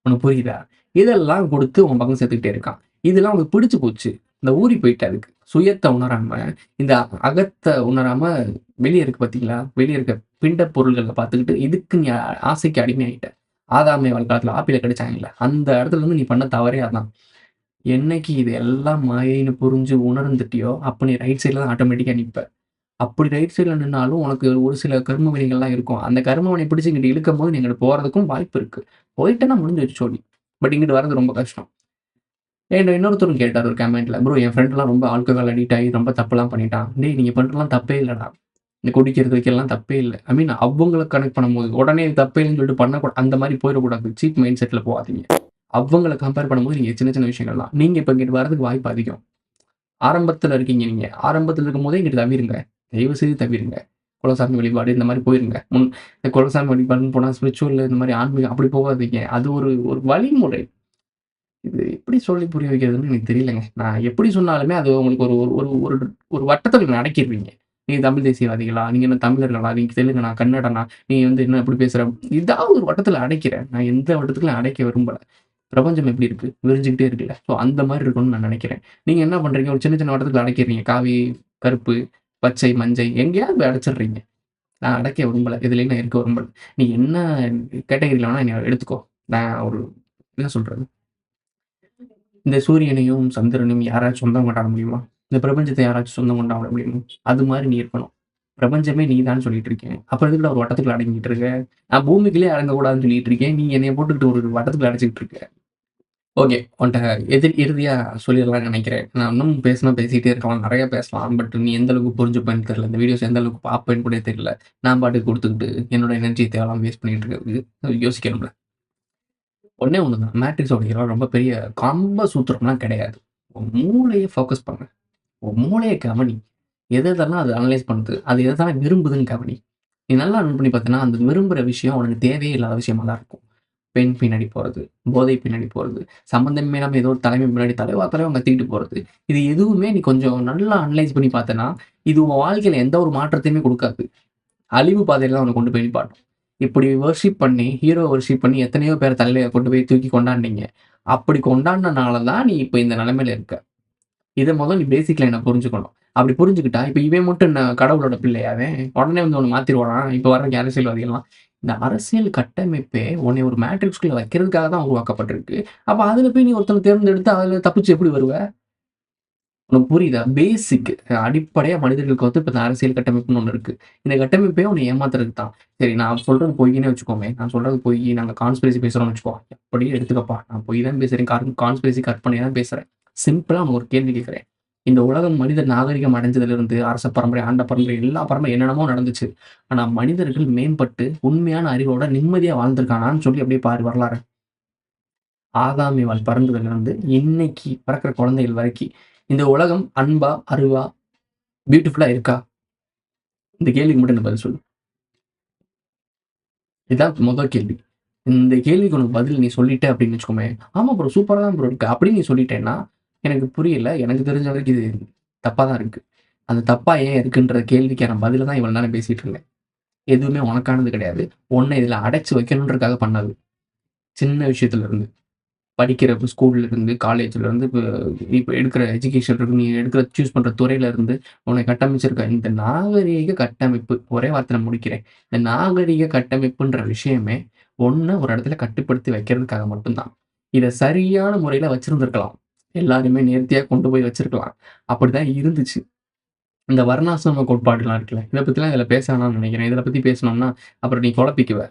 உனக்கு புரியுதா? இதெல்லாம் குடுத்து உன் பக்கம் சேர்த்துக்கிட்டே இருக்கான். இதெல்லாம் உனக்கு பிடிச்சு போச்சு. இந்த ஊறி போயிட்ட அதுக்கு. சுயத்த உணராம, இந்த அகத்த உணராம வெளிய இருக்கு பார்த்தீங்களா? வெளிய இருக்க பிண்ட பொருள்கள பார்த்துக்கிட்டு, இதுக்கு நீ ஆசைக்கு அடிமையாயிட்ட. ஆதாம் ஏவாள் காலத்துல ஆப்பிள கடிச்சாங்கல்ல, அந்த இடத்துல இருந்து நீ பண்ண தவறே அதான். என்னைக்கு இது எல்லாம் மாயைன்னு புரிஞ்சு உணர்ந்துட்டியோ, அப்ப நீ ரைட் சைட்ல தான் ஆட்டோமேட்டிக்கா நிப்ப. அப்படி ரைட் சைட்ல நின்னாலும் உனக்கு ஒரு சில கர்ம வினைகள்லாம் இருக்கும். அந்த கர்ம வினை பிடிச்சு இங்கிட்டு இழுக்கும்போது நீ அங்கிட்டு போறதுக்கும் வாய்ப்பு இருக்கு. போயிட்டேன்னா முடிஞ்சிருச்சு சோலி. பட் இங்கிட்டு வர்றது ரொம்ப கஷ்டம். என்ட்ட இன்னொருத்தரும் கேட்டாரு ஒரு கமெண்ட்ல, "ப்ரோ என் ஃப்ரெண்ட்லாம் ரொம்ப ஆல்கஹால் அடிக்ட் ஆகி ரொம்ப தப்புலாம் பண்ணிட்டான்." டேய் நீங்க பண்றதெல்லாம் தப்பே இல்லடா. இந்த குடிக்கிறது, வைக்கிறதெல்லாம் தப்பே இல்ல. ஐ மீன் அவங்கள கனெக்ட் பண்ணும்போது, உடனே இது தப்பே இல்லன்னு சொல்லிட்டு அந்த மாரி போயிறக்கூடாது. சீப் மைண்ட் செட்ல போகாதீங்க. அவங்கள கம்பேர் பண்ணும்போது நீங்க சின்ன சின்ன விஷயங்கள் தான். நீங்க இப்ப இங்கிட்டு வர்றதுக்கு வாய்ப்பு அதிகம். ஆரம்பத்துல இருக்கீங்க நீங்க. ஆரம்பத்துல இருக்கும்போதே இங்கிட்டு தவிருங்க. தயவு செய்து தவிருங்க. குலசாமி வழிபாடு இந்த மாரி போயிருங்க. இந்த குலசாமி வழிபாடுன்னு போனா ஸ்பிரிச்சுவல் இந்த மாரி ஆன்மீகம் அப்படி போகாதீங்க. அது ஒரு ஒரு வழிமுறை. இது எப்படி சொல்லி புரிய வைக்கிறதுன்னு எனக்கு தெரியலங்க. நான் எப்படி சொன்னாலுமே அது உங்களுக்கு ஒரு ஒரு ஒரு ஒரு ஒரு வட்டத்துக்குள்ள அடக்கிருவீங்க. நீங்க தமிழ் தேசியவாதிகளா? நீங்க என்ன தமிழர்களா? நீங்க தெலுங்கனா? கன்னடனா? நீ வந்து என்ன இப்படி பேசுற? ஏதாவது ஒரு வட்டத்துல அடைக்கிறேன். நான் எந்த வட்டத்துக்குள்ள அடைக்க விரும்பல. பிரபஞ்சம் எப்படி இருக்கு? விரிஞ்சுகிட்டே இருக்குல்ல. ஸோ அந்த மாரி இருக்கணும்னு நான் நெனைக்கிறேன். நீங்க என்ன பண்றீங்க? ஒரு சின்ன சின்ன வட்டத்துக்குள்ள அடைக்கிறீங்க. காவி, கருப்பு, பச்சை, மஞ்சை எங்கேயாவது போய் அடைச்சிடுறீங்க. நான் அடைக்க விரும்பல. எதுலயும் நான் இருக்க விரும்பல. நீ என்ன கேட்டகரில வேணா என்னைய எடுத்துக்கோ. நான் ஒரு என்ன சொல்றது? இந்த சூரியனையும், சந்திரனையும் யாராச்சும் சொந்தம் கொண்டாட முடியுமா? இந்த பிரபஞ்சத்த யாராச்சும் சொந்தம் கொண்டாட முடியுமா? அது மாரி நீ இருக்கணும். பிரபஞ்சமே நீ தான்னு சொல்லிட்டு இருக்கேன். அப்புறம் எதுக்குடா ஒரு வட்டத்துக்குள்ள அடங்கிட்டு இருக்க? நான் பூமிக்குள்ளயே அடங்கக்கூடாதுன்னு சொல்லிட்டு இருக்கேன். நீ என்னைய போட்டுக்கிட்டு ஒரு வட்டத்துக்குள்ள அடைச்சுக்கிட்டு இருக்க. ஓகே. உன்ட்ட இறுதியா சொல்லிடலாம்னு நெனைக்கிறேன். நான் இன்னும் பேசினா பேசிட்டே இருக்கலாம். நெறைய பேசலாம். பட் நீ எந்த அளவுக்கு புரிஞ்சுப்பேன்னு தெரியல. இந்த வீடியோஸ் எந்த அளவுக்கு பார்ப்பேன்னு கூட தெரியல. நான் பாட்டுக்கு குடுத்துக்கிட்டு என்னோட எனர்ஜிய தேவையில்லாம வேஸ்ட் பண்ணிட்டு இருக்கிறதுக்கு யோசிக்கணும்ல. ஒண்ணே ஒண்ணு தான். மேட்ரிக்ஸோட ஹீரோ ரொம்ப பெரிய கம்ப சூத்திரம்லாம் கிடையாது. உன் மூளைய ஃபோக்கஸ் பண்ணு. உன் மூளைய கவனி. எது எதெல்லாம் அது அனலைஸ் பண்ணுது. அது எதெல்லாம் விரும்புதுன்னு கவனி. நீ நல்லா நோட் பண்ணி பார்த்தீன்னா, அந்த விரும்புற விஷயம் உனக்கு தேவையே இல்லாத விஷயமா தான் இருக்கும். பெண் பின்னாடி போறது, போதை பின்னாடி போறது, சம்மந்தமே இல்லாம ஏதோ ஒரு தலைவன் பின்னாடி தலைவா தலைவன் கத்திக்கிட்டு போறது. இது எதுவுமே நீ கொஞ்சம் நல்லா அனலைஸ் பண்ணி பார்த்தன்னா, இது உன் வாழ்க்கையில எந்த ஒரு மாற்றத்தையுமே குடுக்காது. அழிவு பாதையில தான் உன்ன கொண்டு போய் நிப்பாட்டும். இப்படி வொர்ஷிப் பண்ணி, ஹீரோ வொர்ஷிப் பண்ணி எத்தனையோ பேர தலையில கொண்டு போய் தூக்கி கொண்டாடுனீங்க. அப்படி கொண்டாடுனனால தான் நீ இப்ப இந்த நிலைமையில இருக்க. இத மொத நீ பேசிக் லைன புரிஞ்சுக்கணும். அப்படி புரிஞ்சுக்கிட்டா, இப்ப இவன் மட்டும் என்ன கடவுளோட பிள்ளையா அவன்? உடனே வந்து உன்ன மாத்திருவானா? இப்ப வர்ற அரசியல்வாதிகள்லாம். இந்த அரசியல் கட்டமைப்பே உன்னைய ஒரு மேட்ரிக்ஸ்குள்ள வைக்கிறதுக்காக தான் உருவாக்கப்பட்டிருக்கு. அப்ப அதுல போய் நீ ஒருத்தன தேர்ந்தெடுத்து அதுல தப்பிச்சு எப்படி வருவ? உனக்கு புரியுதா? பேசிக் அடிப்படையா மனிதர்களுக்கு வந்து இப்ப இந்த அரசியல் கட்டமைப்புன்னு ஒண்ணு இருக்கு. இந்த கட்டமைப்பே உன்ன ஏமாத்துறதுக்கு தான். சரி நான் சொல்றது பொய்ன்னே வச்சுக்கோமே. நான் சொல்றது பொய். நாங்க கான்ஸ்பிரசி பேசுறோம்னு வச்சுக்கோ. அப்படியே எடுத்துக்கப்பா. நான் பொய் தான் பேசுறேன். கான்ஸ்பிரசி கற்பனை தான் பேசுறேன். சிம்பிளா உனக்கு ஒரு கேள்வி கேட்கிறேன். இந்த உலகம் மனித நாகரிகம் அடைஞ்சதிலிருந்து அரச பரம்பரை, ஆண்ட பரம்பரை எல்லா பரம்பரை என்னென்னமோ நடந்துச்சு. ஆனா மனிதர்கள் மேம்பட்டு உண்மையான அறிவோட நிம்மதியா வாழ்ந்திருக்கானான்னு சொல்லி அப்படியே பாரு வரலாற. ஆதாம் ஏவாள் பிறந்ததிலிருந்து இன்னைக்கு பிறக்கிற குழந்தைகள் வரைக்கி, இந்த உலகம் அன்பா, அறிவா, பியூட்டிஃபுல்லா இருக்கா? இந்த கேள்விக்கு மட்டும் எனக்கு பதில் சொல்லு. இதான் முதல் கேள்வி. இந்த கேள்விக்கு உனக்கு பதில் நீ சொல்லிட்ட அப்படின்னு வச்சுக்கோயேன், "ஆமா ப்ரோ சூப்பரா தான் ப்ரோ இருக்கு." அப்படின்னு நீ சொல்லிட்டேன்னா, எனக்கு புரியல. எனக்கு தெரிஞ்ச வரைக்கும் இது தப்பா தான் இருக்கு. அது தப்பா ஏன் இருக்குன்ற கேள்விக்கான பதில தான் இவ்வளவு நேரம் பேசிட்டு இருந்தேன். எதுவுமே உனக்கானது கிடையாது. உன்ன இதுல அடைச்சு வைக்கணுன்றதுக்காக பண்ணது. சின்ன விஷயத்துல இருந்து. படிக்கிற ஸ்கூல்ல இருந்து, காலேஜ்ல இருந்து, இப்ப எடுக்கிற எஜுகேஷன் இருக்கு. நீ எடுக்கிற சூஸ் பண்ற துறையில இருந்து, உன்னை கட்டமைச்சிருக்க இந்த நாகரீக கட்டமைப்பு, ஒரே வார்த்தையில முடிக்கிறேன். இந்த நாகரீக கட்டமைப்புன்ற விஷயமே, உன்ன ஒரு இடத்துல கட்டுப்படுத்தி வைக்கிறதுக்காக மட்டும் தான். இத சரியான முறையில வச்சிருந்திருக்கலாம். எல்லாரையுமே நேர்த்தியா கொண்டு போய் வச்சிருக்கலாம். அப்படிதான் இருந்துச்சு. இந்த வர்ணாசிரம கோட்பாடுலாம் இருக்குல்ல, இத பத்திலாம் இதுல பேச வேணாம்னு நெனைக்கிறேன். இதில பத்தி பேசுனோம்னா, அப்புறம் நீ குழப்பிக்குவ.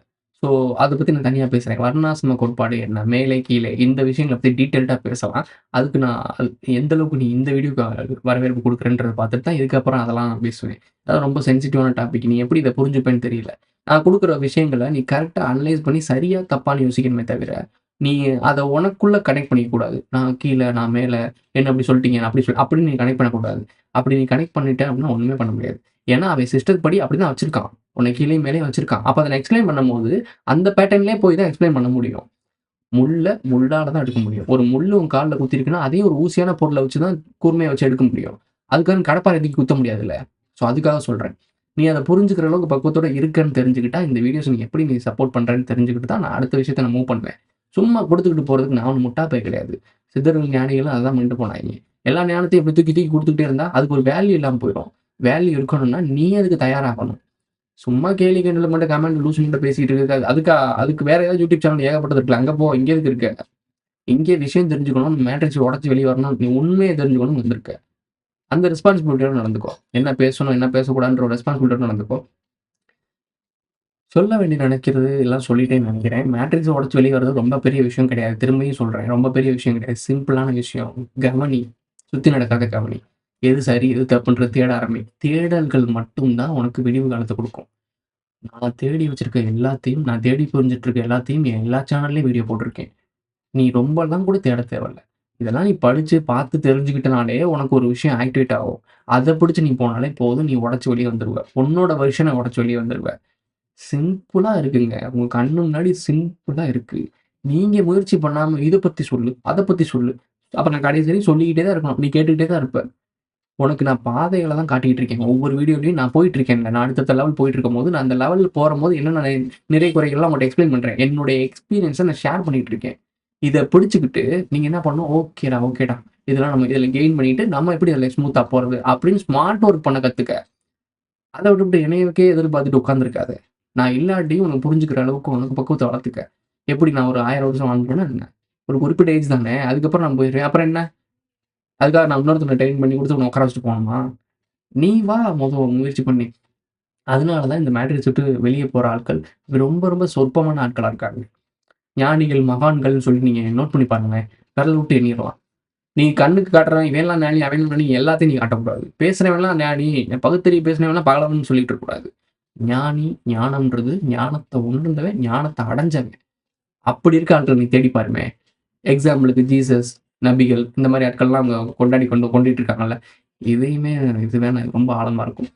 ஸோ, அத பத்தி நான் தனியா பேசுறேன். வர்ணாசிரம கோட்பாடு என்ன? மேலே, கீழே இந்த விஷயங்கள பத்தி டீட்டெயில்டா பேசலாம். அதுக்கு நான் எந்த அளவுக்கு நீ இந்த வீடியோக்கு வரவேற்பு குடுக்குறேன்றத பார்த்துட்டு தான் இதுக்கப்புறம் அதெல்லாம் நான் பேசுவேன். அதான் ரொம்ப சென்சிட்டிவான டாபிக். நீ எப்படி இத புரிஞ்சுப்பேன்னு தெரியல. நான் குடுக்குற விஷயங்கள நீ கரெக்ட்டா அனலைஸ் பண்ணி சரியா, தப்பான்னு யோசிக்கணுமே தவிர, நீ அத உனக்குள்ள கனெக்ட் பண்ணிக்க கூடாது. நான் கீழ, நான் மேல, என்ன இப்படி சொல்ட்டீங்க, நான் அப்படி அப்படின்னு நீ கனெக்ட் பண்ணக்கூடாது. அப்படி நீ கனெக்ட் பண்ணிட்ட அப்படின்னா ஒண்ணுமே பண்ண முடியாது. ஏன்னா, அவன் சிஸ்டத்து படி அப்படிதான் வச்சிருக்கான். உன்ன கீழயும் மேலயும் வச்சிருக்கான். அப்ப அத நான் எக்ஸ்ப்ளைன் பண்ணும்போது, அந்த பேட்டர்ன்லயே போய் தான் எக்ஸ்ப்ளைன் பண்ண முடியும். முள்ள முள்ளால தான் எடுக்க முடியும். ஒரு முள்ளு உன் கால்ல குத்திருக்குன்னா, அதையும் ஒரு ஊசியான பொருள வச்சு தான் கூர்மையா வச்சு எடுக்க முடியும். அதுக்காக கடப்பார தூக்கி குத்த முடியாதுல்ல. ஸோ அதுக்காக சொல்றேன். நீ அத புரிஞ்சுக்கிற அளவுக்கு பக்குவத்தோட இருக்கன்னு தெரிஞ்சுக்கிட்டா, இந்த வீடியோஸ் நீ எப்படி நீ சப்போர்ட் பண்றன்னு தெரிஞ்சுக்கிட்டு தான், நான் அடுத்த விஷயத்த நான் மூவ் பண்ணுவேன். சும்மா குடுத்துக்கிட்டு போறதுக்கு நான் ஒண்ணும் முட்டா பய கிடையாது. சித்தர்கள், ஞானிகளும் அதான் பண்ணிட்டு போனாய்ங்க. எல்லா ஞானத்தையும் இப்படி தூக்கி தூக்கி குடுத்துக்கிட்டே இருந்தா, அதுக்கு ஒரு வேல்யூ இல்லாம போயிரும். வேல்யூ இருக்கணும்னா, நீ அதுக்கு தயாராகணும். சும்மா கேலி கிண்டல் மட்டும் கமெண்ட் லூசு மட்டும் பேசிட்டு இருக்காது. அதுக்கு வேற ஏதாவது யூடியூப் சேனல் ஏகப்பட்டது இருக்குல்ல. அங்க போ. இங்க எதுக்கு இருக்க? இங்கே விஷயம் தெரிஞ்சுக்கணும், மேட்ரிக்ஸ உடைச்சு வெளிய வரணும், நீ உண்மைய தெரிஞ்சுக்கணும்னு வந்திருக்க. அந்த ரெஸ்பான்சிபிலிட்டியோட நடந்துக்கோ. என்ன பேசணும், என்ன பேசக்கூடாதுன்ற ஒரு ரெஸ்பான்சிபிலிட்டியோட நடந்துக்கோ. சொல்ல வேண்டிய நினைக்கிறது எல்லாம் சொல்லிட்டேன்னு நினைக்கிறேன். மேட்ரிக்ஸ உடைச்சு வெளிய வர்றது ரொம்ப பெரிய விஷயம் கிடையாது. திரும்பியும் சொல்றேன். ரொம்ப பெரிய விஷயம் கிடையாது. சிம்பிளான விஷயம். கவனி. சுத்தி நடக்காத கவனி. எது சரி, எது தப்புன்றது தேட ஆரம்பி. தேடல்கள் மட்டும் தான் உனக்கு விடிவு காலத்த குடுக்கும். நான் தேடி வச்சிருக்க எல்லாத்தையும், நான் தேடி புரிஞ்சுட்டு இருக்க எல்லாத்தையும் என் எல்லா சேனல்லயும் வீடியோ போட்டிருக்கேன். நீ ரொம்பலாம் கூட தேட தேவையில்ல. இதெல்லாம் நீ படிச்சு, பார்த்து தெரிஞ்சுக்கிட்டனாலே உனக்கு ஒரு விஷயம் ஆக்டிவேட் ஆகும். அத பிடிச்சு நீ போனாலே போதும், நீ உடைச்சு வெளிய வந்துருவ. உன்னோட வெர்ஷன உடைச்சு வெளிய வந்துருவ. சிம்பிளா இருக்குங்க. உங்க கண்ணு முன்னாடி சிம்பிளா இருக்கு. நீங்க முயற்சி பண்ணாம இத பத்தி சொல்லு, அத பத்தி சொல்லு. அப்ப நான் கடைசி வரையும் சொல்லிக்கிட்டே தான் இருக்கணும். நீ கேட்டுக்கிட்டே தான் இருப்ப. உனக்கு நான் பாதைகள தான் காட்டிட்டு இருக்கேன். ஒவ்வொரு வீடியோலயும் நான் போயிட்டு இருக்கேன்ல. நான் அடுத்தடுத்த லெவல் போயிட்டு இருக்கும்போது, நான் அந்த லெவல்ல போறம்போது என்னென்ன நிறை, குறைகள்லாம் உங்கள்ட்ட எக்ஸ்ப்ளைன் பண்றேன். என்னுடைய எக்ஸ்பீரியன்ஸ நான் ஷேர் பண்ணிட்டு இருக்கேன். இத பிடிச்சுக்கிட்டு நீங்க என்ன பண்ணணும், ஓகேடா, ஓகேடா. இதெல்லாம் நம்ம இதுல கெயின் பண்ணிட்டு, நம்ம எப்படி அதுல ஸ்மூத்தா போறது அப்படின்னு ஸ்மார்ட் ஒர்க் பண்ண கத்துக்க. அத விட்டுப்புட்டு என்னையவே எதிர்பார்த்துட்டு உட்கார்ந்துருக்காத. நான் இல்லாட்டியும் உனக்கு புரிஞ்சுக்கிற அளவுக்கு உனக்கு பக்குவத்த வளர்த்துக்க. எப்படி நான் ஒரு 1000 வருஷம் வாழ்ந்துட்டேன்னா என்ன? ஒரு குறிப்பிட்ட ஏஜ் தானே. அதுக்கப்புறம் நான் போயிருவேன். அப்புறம் என்ன? அதுக்காக நான் இன்னொருத்தன ட்ரெயின் பண்ணி குடுத்து உன்ன உட்கார வச்சுட்டு போணுமா? நீ வா முயற்சி பண்ணி. அதனால தான் இந்த மேட்ரிக்ஸ் விட்டு வெளிய போற ஆட்கள் ரொம்ப, ரொம்ப சொற்பமான ஆட்களா இருக்காங்க. ஞானிகள், மகான்கள்னு சொல்லி நீங்க நோட் பண்ணி பாருங்களேன். விரல விட்டு எண்ணிறலாம். நீ கண்ணுக்கு காட்டுறவன் இவன்லாம் ஞானி, அவன்லாம் ஞானி எல்லாத்தையும் நீ காட்டக்கூடாது. பேசுறவன்லாம் ஞானி, பகுத்தறிவு பேசுனவன்லாம் பகலவன்னு சொல்லிட்டு இருக்கக்கூடாது. ஞானி, ஞானம்ன்றது ஞானத்த உணர்ந்தவன், ஞானத்த அடைஞ்சவன். அப்படி இருக்க ஆட்கள நீ தேடி பாருமே. எக்ஸாம்பிளுக்கு ஜீசஸ், நபிகள் இந்த மாரி ஆட்கள்லாம் அவங்க கொண்டுட்டு இருக்காங்கல்ல. இதையுமே இது வேணா ரொம்ப ஆழமா இருக்கும்.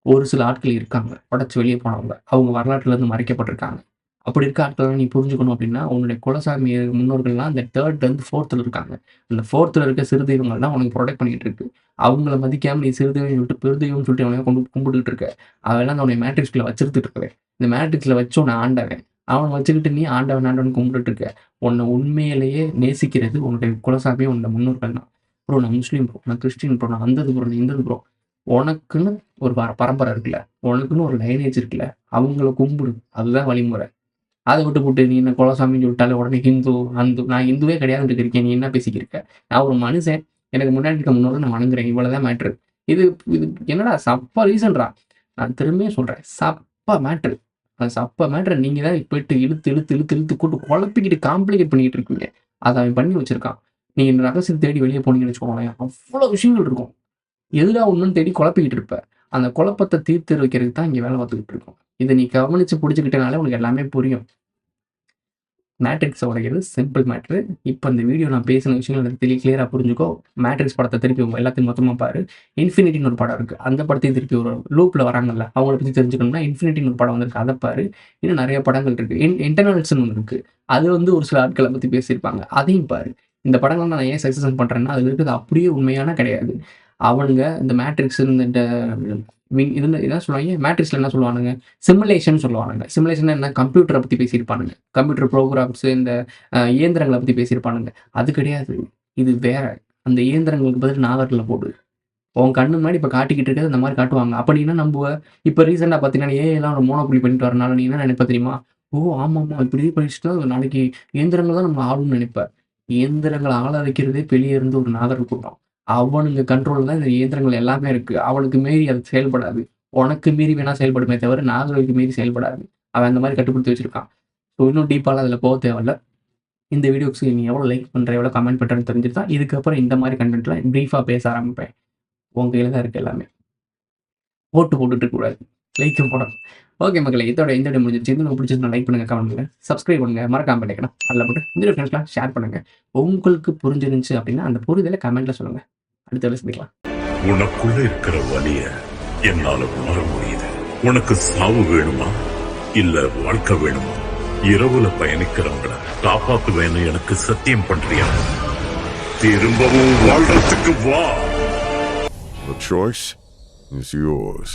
ஒரு சில ஆட்கள் இருக்காங்க. உடைச்சு வெளிய போனவங்க. அவங்க வரலாற்றிலிருந்து மறைக்கப்பட்டிருக்காங்க. அப்படி இருக்க ஆட்கள நீ புரிஞ்சுக்கணும் அப்படின்னா, உன்னுடைய குலசாமி முன்னோர்கள்லாம் அந்த 3லேருந்து 4ல இருக்காங்க. அந்த 4ல இருக்க சிறு தெய்வங்கள் தான் உனக்கு புரொடெக்ட் பண்ணிட்டு இருக்கு. அவங்கள மதிக்காம நீ சிறு தெய்வம்னு சொல்லிட்டு, பெரு தெய்வம்னு சொல்லிட்டு எவனையோ கும்பிட்டுட்டு இருக்க. அவன்லாம் உன்னைய மேட்ரிக்ஸ்குள்ள வச்சிருந்துட்டு இருக்கவன். இந்த மேட்ரிக்ஸ்ல வச்சு உன்ன ஆண்டவன். அவன வச்சுக்கிட்டு நீ ஆண்டவன் ஆண்டவன்னு கும்பிட்டுட்டு இருக்க. உன்ன உண்மையிலேயே நேசிக்கிறது உன்னுடைய குலசாமியும், உன்னுடைய முன்னோர்கள் தான். ப்ரோ நான் முஸ்லீம் ப்ரோ, நான் கிறிஸ்டின் ப்ரோ, நான் அந்தது ப்ரோ, நான் இந்தது ப்ரோ. உனக்குன்னு ஒரு பரம்பரை இருக்குல்ல. உனக்குன்னு ஒரு லைனேஜ் இருக்குல்ல. அவங்கள கும்பிடு. அதுதான் வழிமுறை. அத விட்டுப்புட்டு நீ என்ன குலசாமின்னு சொல்லிட்டாலே உடனே ஹிந்து, நான் ஹிந்துவே கிடையாதுன்ட்டு இருக்கேன். நீ என்ன பேசிக்கிருக்க? நான் ஒரு மனுஷன். எனக்கு முன்னாடி இருக்க முன்னோர நான் வணங்குறேன். இவ்வளவுதான் மேட்டரு. இது இது என்னடா சப்ப ரீசன்டா. நான் திரும்பியும் சொல்றேன். சப்ப மேட்டரு. அந்த சப்ப மேட்டர நீங்க தான் போயிட்டு இழுத்து கூட்டு குழப்பிக்கிட்டு காம்ப்ளிகேட் பண்ணிட்டு இருக்கீங்க. அத அவன் பண்ணி வச்சிருக்கான். நீங்க இந்த ரகசியத்த தேடி வெளிய போனீங்கன்னு வச்சுக்கோங்களேன், அவ்ளோ விஷயங்கள் இருக்கும். எதுடா உண்மைன்னு தேடி குழப்பிக்கிட்டு இருப்ப. அந்த குழப்பத்த தீர்த்து வைக்கிறதுக்கு தான் இங்க வேலை பார்த்துக்கிட்டு இருக்கோம். இத நீ கவனிச்சு புடிச்சுக்கிட்டனாலே உனக்கு எல்லாமே புரியும். மேட்ரிக்ஸ உடைக்கிறது சிம்பிள் மேட்ரு. இப்ப இந்த வீடியோ நான் பேசின விஷயங்கள் எனக்கு கிளியரா புரிஞ்சுக்கோ. மேட்ரிக்ஸ் படத்த திருப்பி எல்லாத்தையும் மொத்தமா பாரு. இன்ஃபினிட்டின்னு ஒரு படம் இருக்கு. அந்த படத்தையும் திருப்பி ஒரு லூப்ல வராங்கல்ல, அவங்கள பத்தி தெரிஞ்சுக்கணும்னா இன்ஃபினிட்டின்னு ஒரு படம் வந்திருக்கு. அத பாரு. இன்னும் நெறைய படங்கள் இருக்கு. இன்டர்னல்ஸ்ன்னு ஒண்ணு இருக்கு. அது ஒரு சில ஆட்கள பத்தி பேசியிருப்பாங்க. அதையும் பாரு. இந்த படங்கள நான் ஏன் சஜஷன் பண்றேன்னா, அதுல இருக்கிறது அப்படியே உண்மையான கிடையாது. அவனுங்க இந்த மேட்ரிக்ஸ் இந்த இதுல என்ன சொல்லுவாய்ங்க? மேட்ரிக்ஸ்ல என்ன சொல்லுவானுங்க? சிமுலேஷன் சொல்லுவானுங்க. சிமுலேஷன்னா என்ன? கம்ப்யூட்டர பத்தி பேசியிருப்பானுங்க. கம்ப்யூட்டர் புரோகிராம்ஸ் இந்த இயந்திரங்கள பத்தி பேசியிருப்பானுங்க. அது கிடையாது. இது வேற. அந்த இயந்திரங்களுக்கு பதில் நாகர்ல போடு. உன் கண்ணு முன்னாடி இப்ப காட்டிக்கிட்டு இருக்கிறது இந்த மாரி காட்டுவாங்க. அப்ப நீ என்ன நம்புவ? இப்ப ரீசென்ட்டா பார்த்தீங்கன்னா, ஏஐலாம் ஒரு மோனோபோலி பண்ணிட்டு வரனால நீ என்ன நினைப்ப தெரியுமா? ஓ! ஆமாமா. இப்படி படிச்சுட்டா நாளைக்கு இயந்திரங்கள் தான் நம்மள ஆளும்னு நினைப்ப. இயந்திரங்கள ஆள வைக்கிறதே வெளிய இருந்து ஒரு நாகர் கூட்டம். அவனுங்க கண்ட்ரோல்ல தான் இந்த இயந்திரங்கள் எல்லாமே இருக்கு. அவனுக்கு மீறி அது செயல்படாது. உனக்கு மீறி வேணா செயல்படுமே தவிர, நாகர்களுக்கு மீறி செயல்படாது. அவன் அந்த மாரி கட்டுப்படுத்தி வச்சிருக்கான். ஸோ இன்னும் டீப்பாலாம் அதுல போக தேவையில்ல. இந்த வீடியோக்கு நீ எவ்வளோ லைக் பண்ற, எவ்வளோ கமெண்ட் பண்றன்னு தெரிஞ்சுட்டா, இதுக்கப்புறம் இந்த மாரி கன்டென்ட்லாம் பிரீஃபா பேச ஆரம்பிப்பேன். உன் கையில தான் இருக்கு எல்லாமே. போட்டுட்டு இருக்கக்கூடாது. லைக்கும் போடணும். ஓகே மக்களே, இதோட இந்த வீடியோ முடிஞ்சிருச்சு. உங்களுக்கு பிடிச்சிருந்தா லைக் பண்ணுங்க, கமெண்ட் பண்ணுங்க, சப்ஸ்கிரைப் பண்ணுங்க, மறக்காம பெல் ஐகான அதுல போட்டு இந்த வீடியோ ஃப்ரெண்ட்ஸ்லாம் ஷேர் பண்ணுங்க. உங்களுக்கு புரிஞ்சிருந்துச்சு அப்படின்னா, அந்த புரிதல கமெண்ட்ல சொல்லுங்க. அடுத்த வேலை சந்திக்கலாம். உனக்குள்ள இருக்கிற வலிய என்னால உணர முடியுது. உனக்கு சாவு வேணுமா இல்ல வாழ்க்கை வேணுமா? இரவுல பயணிக்கிறவங்கள காப்பாத்துவேன்னு எனக்கு சத்தியம் பண்றியா? திரும்பவும் வாழ்றதுக்கு வா. The choice is yours.